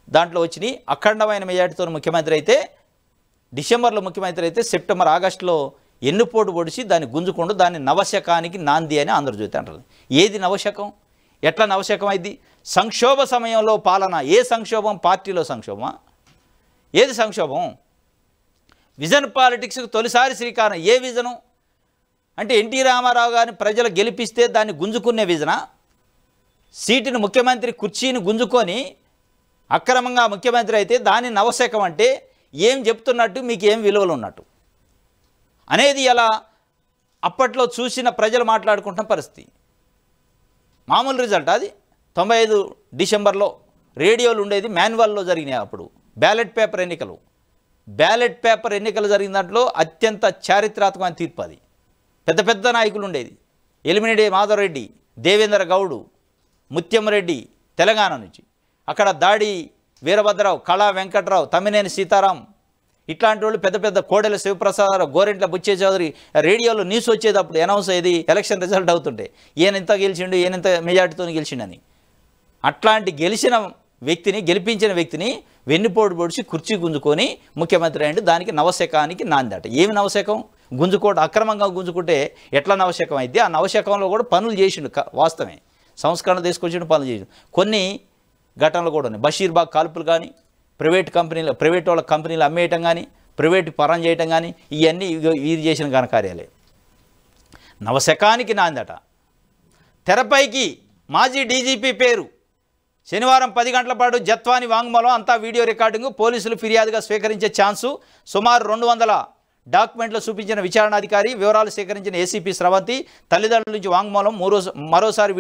దాంట్లో వచ్చినాయి. అఖండమైన మెజార్టీతో ముఖ్యమంత్రి అయితే, డిసెంబర్లో ముఖ్యమంత్రి అయితే, సెప్టెంబర్ ఆగస్టులో ఎన్నుపోటు పొడిచి దాన్ని గుంజుకుంటూ దాన్ని నవశకానికి నాంది అని ఆంధ్రజ్యోతి అంటారు. ఏది నవశకం? ఎట్లా నవశకం అయింది? సంక్షోభ సమయంలో పాలన. ఏ సంక్షోభం? పార్టీలో సంక్షోభమా? ఏది సంక్షోభం? విజన్ పాలిటిక్స్కి తొలిసారి శ్రీకారం. ఏ విజను అంటే ఎన్టీ రామారావు గారిని ప్రజలు గెలిపిస్తే దాన్ని గుంజుకునే విజనా? సీటుని, ముఖ్యమంత్రి కుర్చీని గుంజుకొని అక్రమంగా ముఖ్యమంత్రి అయితే దాన్ని నవశకం అంటే ఏం చెప్తున్నట్టు, మీకు ఏం విలువలు ఉన్నట్టు అనేది ఎలా అప్పట్లో చూసిన ప్రజలు మాట్లాడుకుంటున్న పరిస్థితి. మామూలు రిజల్ట్ అది. 95 డిసెంబర్లో రేడియోలు ఉండేది, మాన్యువల్లో జరిగినాయి. అప్పుడు బ్యాలెట్ పేపర్ ఎన్నికలు. బ్యాలెట్ పేపర్ ఎన్నికలు జరిగిన దాంట్లో అత్యంత చారిత్రాత్మకమైన తీర్పు అది. పెద్ద పెద్ద నాయకులు ఉండేది. ఎలిమినేటి మాధవరెడ్డి, దేవేంద్ర గౌడు, ముత్యం రెడ్డి తెలంగాణ నుంచి, అక్కడ దాడి వీరభద్రరావు, కళా వెంకట్రావు, తమ్మినేని సీతారాం, ఇట్లాంటి వాళ్ళు పెద్ద పెద్ద కోడెల శివప్రసాదరావు, గోరెంట్ల బుచ్చే చౌదరి. రేడియోలో న్యూస్ వచ్చేది అప్పుడు, అనౌన్స్ అయ్యేది ఎలక్షన్ రిజల్ట్ అవుతుంటే, ఈయనెంత గెలిచిండు, ఈయనెంత మెజార్టీతో గెలిచిండని. అట్లాంటి గెలిపించిన వ్యక్తిని వెన్నుపోటు పొడిచి కుర్చీ గుంజుకొని ముఖ్యమంత్రి అయ్యిండు. దానికి నవశకానికి నాందట. ఏమి నవశకం? అక్రమంగా గుంజుకుంటే ఎట్లా నవశకం అయితే? ఆ నవశకంలో కూడా పనులు చేసిండు. వాస్తవమే, సంస్కరణ తీసుకొచ్చిండు, పనులు చేసిండు. కొన్ని ఘటనలు కూడా ఉన్నాయి. బషీర్బాగ్ కాల్పులు కానీ, ప్రైవేట్ వాళ్ళ కంపెనీలు అమ్మేయటం కానీ, ప్రైవేట్ పరం చేయటం కానీ, ఇవన్నీ వీరు చేసిన ఘనకార్యాలే. నవశకానికి నాందట. తెరపైకి మాజీ డీజీపీ పేరు. శనివారం 10 గంటల పాటు జత్వాని వాంగ్మూలం, అంతా వీడియో రికార్డింగు. పోలీసులు ఫిర్యాదుగా స్వీకరించే ఛాన్సు. సుమారు 200 డాక్యుమెంట్లు చూపించిన విచారణాధికారి. వివరాలు సేకరించిన ఏసీపీ స్రవంతి. తల్లిదండ్రుల నుంచి వాంగ్మూలం. మరోసారి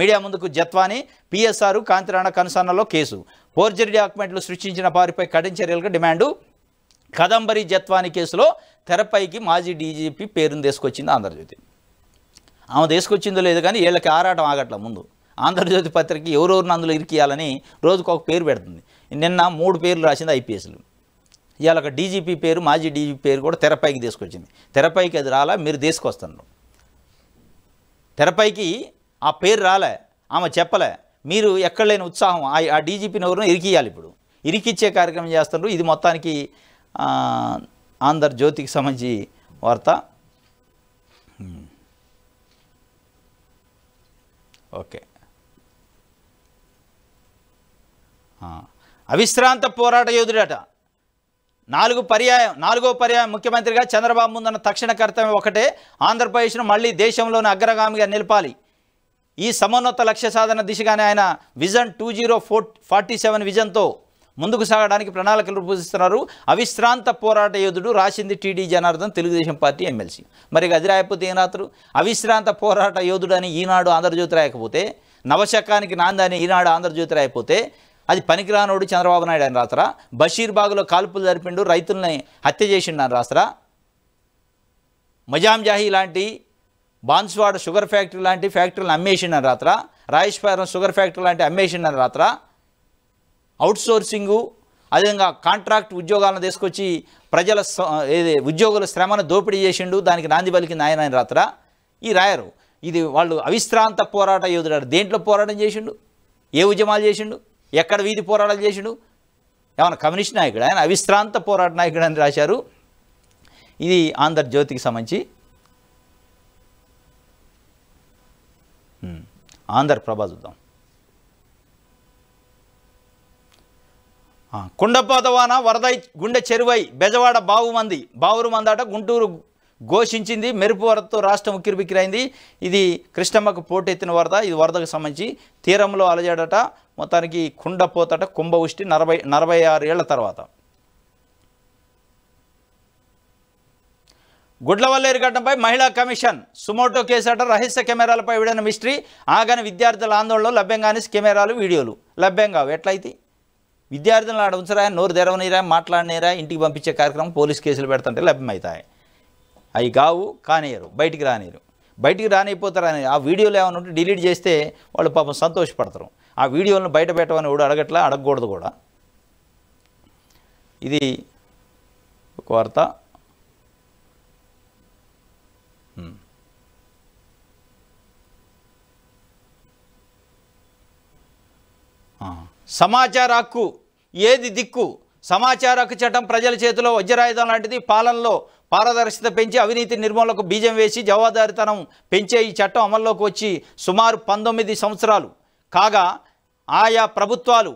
మీడియా ముందుకు జత్వాని. పిఎస్ఆర్ కాంతిరాణ కనుసన్నలో కేసు. ఫోర్జరీ డాక్యుమెంట్లు సృష్టించిన వారిపై కఠిన చర్యలకు డిమాండు. కదంబరి జత్వాని కేసులో తెరపైకి మాజీ డీజీపీ పేరును తీసుకొచ్చింది ఆంధ్రజ్యోతి. ఆమె తీసుకొచ్చిందో లేదు కానీ వీళ్ళకి ఆరాటం ఆగట్ల. ముందు ఆంధ్రజ్యోతి పత్రిక ఎవరెవరిని అందులో ఇరికియాలని రోజుకు ఒక పేరు పెడుతుంది. నిన్న 3 పేర్లు రాసింది ఐపీఎస్లు. ఇవాళ ఒక డీజీపీ పేరు, మాజీ డీజీపీ పేరు కూడా తెరపైకి తీసుకొచ్చింది. తెరపైకి అది రాలా, మీరు తీసుకొస్తున్నారు. తెరపైకి ఆ పేరు రాలే, ఆమె చెప్పలే. మీరు ఎక్కడ లేని ఉత్సాహం ఆ డీజీపీని ఎవరినో ఇరికియాలి. ఇప్పుడు ఇరికిచ్చే కార్యక్రమం చేస్తున్నారు. ఇది మొత్తానికి ఆంధ్రజ్యోతికి సంబంధించి వార్త. ఓకే, అవిశ్రాంత పోరాట యోధుడట. నాలుగో పర్యాయం ముఖ్యమంత్రిగా చంద్రబాబు ముందున్న తక్షణ కర్తవ్యం ఒకటే, ఆంధ్రప్రదేశ్ను మళ్ళీ దేశంలోని అగ్రగామిగా నిలపాలి. ఈ సమోన్నత లక్ష్య సాధన దిశగానే ఆయన విజన్ 2047 విజన్తో ముందుకు సాగడానికి ప్రణాళికలు రూపొందిస్తున్నారు. అవిశ్రాంత పోరాట యోధుడు రాసింది TD Janardhan, Telugu Desam party MLC. మరి అది రాయకపోతే ఏం రాత్రు? అవిశ్రాంత పోరాట యోధుడు అని ఈనాడు ఆంధ్రజ్యోతి రాయకపోతే, నవశకానికి నాంది అని ఈనాడు ఆంధ్రజ్యోతి రాయకపోతే అది పనికిరానోడు చంద్రబాబు నాయుడు అని రాతరా? బషీర్బాగ్లో కాల్పులు జరిపిండు, రైతుల్ని హత్య చేసిండు అని రాసరా? మజాంజాహీ లాంటి, బాన్స్వాడ షుగర్ ఫ్యాక్టరీ లాంటి ఫ్యాక్టరీలను అమ్మేసిండని రాత్రా? రాజేశ్వరం షుగర్ ఫ్యాక్టరీ లాంటి అమ్మేసిండని రాత్రా? అవుట్సోర్సింగు, అదేవిధంగా కాంట్రాక్ట్ ఉద్యోగాలను తీసుకొచ్చి ప్రజల ఉద్యోగుల శ్రమను దోపిడీ చేసిండు, దానికి నాంది పలికింది ఆయన అని రాత్రా? ఈ రాయరు. ఇది వాళ్ళు అవిశ్రాంత పోరాట యోధుడు. దేంట్లో పోరాటం చేసిండు? ఏ ఉద్యమాలు చేసిండు? ఎక్కడ వీధి పోరాటాలు చేసిండు? ఏమన్నా కమ్యూనిస్ట్ నాయకుడు ఆయన? అవిశ్రాంత పోరాట నాయకుడు అని రాశారు. ఇది ఆంధ్రజ్యోతికి సంబంధించి. ఆంధ్రప్రభ చూద్దాం. కుండపోతవాన వరదై గుండె చెరువై బెజవాడ బావురు మందాట గుంటూరు ఘోషించింది. మెరుపు వరదతో రాష్ట్రం ఉక్కిరిబిక్కిరైంది. ఇది కృష్ణమ్మకు పోటెత్తిన వరద. ఇది వరదకు సంబంధించి తీరంలో అలజడట. మొత్తానికి కుండపోతట కుంభ ఉష్టి 46 ఏళ్ల తర్వాత. గుడ్లవల్లేరు ఘటనపై మహిళా కమిషన్ సుమోటో కేసట. రహస్య కెమెరాలపై విడిన మిస్టరీ. ఆగని విద్యార్థుల ఆందోళనలో లభ్యం కాని కెమెరాలు వీడియోలు లభ్యం కావు. ఎట్లయితే విద్యార్థులను ఆడ ఉంచరా, నోరు తెరవనీరా, మాట్లాడనీరా, ఇంటికి పంపించే కార్యక్రమం పోలీస్ కేసులు పెడుతుంటే లభ్యమవుతాయి. అవి కావు, కానియరు, బయటికి రానియరు. బయటికి రానిపోతారని ఆ వీడియోలు ఏమైనా ఉంటే డిలీట్ చేస్తే వాళ్ళు పాపం సంతోషపడతారు. ఆ వీడియోలను బయట పెట్టమని కూడా అడగట్లా, అడగకూడదు కూడా. ఇది ఒక వార్త. సమాచార హక్కు ఏది దిక్కు? సమాచార హక్కు చట్టం ప్రజల చేతిలో వజ్రాయుధం లాంటిది. పాలనలో పారదర్శకత పెంచి అవినీతి నిర్మూలనకు బీజం వేసి జవాబుదారీతనం పెంచే ఈ చట్టం అమల్లోకి వచ్చి సుమారు 19 సంవత్సరాలు కాగా ఆయా ప్రభుత్వాలు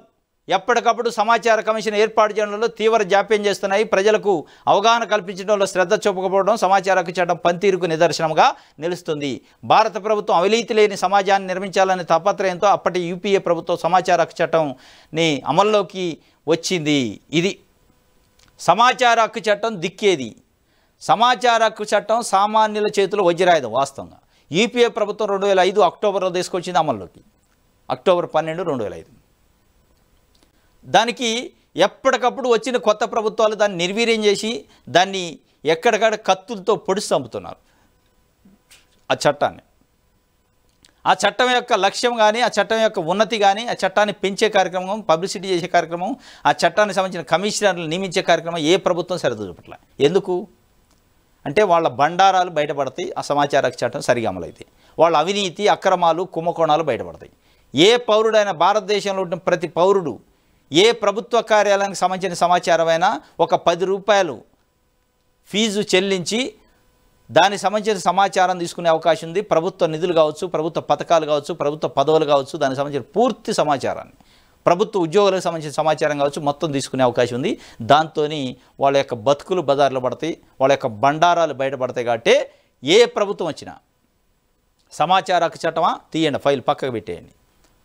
ఎప్పటికప్పుడు సమాచార కమిషన్ ఏర్పాటు చేయడంలో తీవ్ర జాప్యం చేస్తున్నాయి. ప్రజలకు అవగాహన కల్పించడంలో శ్రద్ధ చూపకపోవడం సమాచార హక్కు చట్టం పనితీరుకు నిదర్శనంగా నిలుస్తుంది. భారత ప్రభుత్వం అవినీతి లేని సమాజాన్ని నిర్మించాలనే తాపత్రయంతో అప్పటి యూపీఏ ప్రభుత్వం సమాచార హక్కు చట్టంని అమల్లోకి వచ్చింది. ఇది సమాచార హక్కు చట్టం దిక్కేది. సమాచార హక్కు చట్టం సామాన్యుల చేతిలో వజ్రాయుధం. వాస్తవంగా యూపీఏ ప్రభుత్వం 2005 అక్టోబర్లో తీసుకొచ్చింది అమల్లోకి. అక్టోబర్ 12, 2005. దానికి ఎప్పటికప్పుడు వచ్చిన కొత్త ప్రభుత్వాలు దాన్ని నిర్వీర్యం చేసి దాన్ని ఎక్కడికక్కడ కత్తులతో పొడిచి చంపుతున్నారు ఆ చట్టాన్ని. ఆ చట్టం యొక్క లక్ష్యం కానీ, ఆ చట్టం యొక్క ఉన్నతి కానీ, ఆ చట్టాన్ని పెంచే కార్యక్రమం, పబ్లిసిటీ చేసే కార్యక్రమం, ఆ చట్టానికి సంబంధించిన కమిషనర్లు నియమించే కార్యక్రమం ఏ ప్రభుత్వం శ్రద్ధ చూపట్ల. ఎందుకు అంటే వాళ్ళ బండారాలు బయటపడతాయి. ఆ సమాచార హక్కు చట్టం సరిగా అమలైతే వాళ్ళ అవినీతి, అక్రమాలు, కుంభకోణాలు బయటపడతాయి. ఏ పౌరుడైనా, భారతదేశంలో ఉన్న ప్రతి పౌరుడు ఏ ప్రభుత్వ కార్యాలయానికి సంబంధించిన సమాచారమైనా ఒక 10 రూపాయలు ఫీజు చెల్లించి దానికి సంబంధించిన సమాచారం తీసుకునే అవకాశం ఉంది. ప్రభుత్వ నిధులు కావచ్చు, ప్రభుత్వ పథకాలు కావచ్చు, ప్రభుత్వ పదవులు కావచ్చు, దానికి సంబంధించిన పూర్తి సమాచారాన్ని, ప్రభుత్వ ఉద్యోగులకు సంబంధించిన సమాచారం కావచ్చు, మొత్తం తీసుకునే అవకాశం ఉంది. దాంతో వాళ్ళ యొక్క బతుకులు బజార్లో పడతాయి, వాళ్ళ యొక్క బండారాలు బయటపడతాయి. కాబట్టి ఏ ప్రభుత్వం వచ్చినా సమాచార హక్కు చట్టమా తీయండి, ఫైల్ పక్కకు పెట్టేయండి.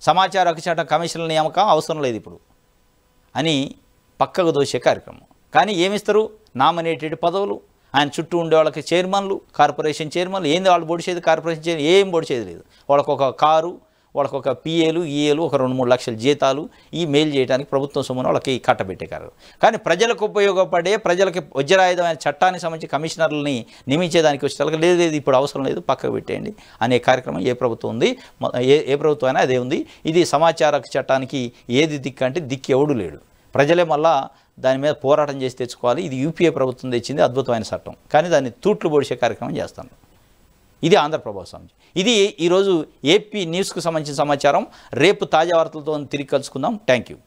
సమాచార హక్కు చట్టం కమిషన్ల నియామకం అవసరం లేదు ఇప్పుడు అని పక్కకు దోసే కార్యక్రమం. కానీ ఏమిస్తారు? నామినేటెడ్ పదవులు, ఆయన చుట్టూ ఉండే వాళ్ళకి చైర్మన్లు, కార్పొరేషన్ చైర్మన్లు. ఏంది వాళ్ళు పొడిచేది? కార్పొరేషన్ చైర్మన్ ఏం పొడిచేది లేదు. వాళ్ళకు ఒక కారు, వాళ్ళకు ఒక పిఏలు, ఈఏలు, ఒక 2-3 లక్షల జీతాలు ఈ మెయిల్ చేయడానికి ప్రభుత్వం సొమ్మున వాళ్ళకి కట్టబెట్టే కార్యక్రమం. కానీ ప్రజలకు ఉపయోగపడే, ప్రజలకి వజ్రాయుధమైన చట్టానికి సంబంధించి కమిషనర్లని నియమించేదానికి వచ్చే లేదు, ఇప్పుడు అవసరం లేదు, పక్కకు పెట్టేయండి అనే కార్యక్రమం ఏ ప్రభుత్వం ఉంది? ఏ ప్రభుత్వం అయినా అదే ఉంది. ఇది సమాచార హక్కు చట్టానికి ఏది దిక్కు అంటే దిక్కు ఎవడు లేడు. ప్రజలే మళ్ళా దాని మీద పోరాటం చేసి తెచ్చుకోవాలి. ఇది యూపీఏ ప్రభుత్వం తెచ్చింది అద్భుతమైన చట్టం, కానీ దాన్ని తూట్లు పొడిచే కార్యక్రమం చేస్తాను. ఇది ఆంధ్రప్రభ సంబంధించి. ఇది ఈరోజు ఏపీ న్యూస్కు సంబంధించిన సమాచారం. రేపు తాజా వార్తలతో తిరిగి కలుసుకుందాం. Thank you.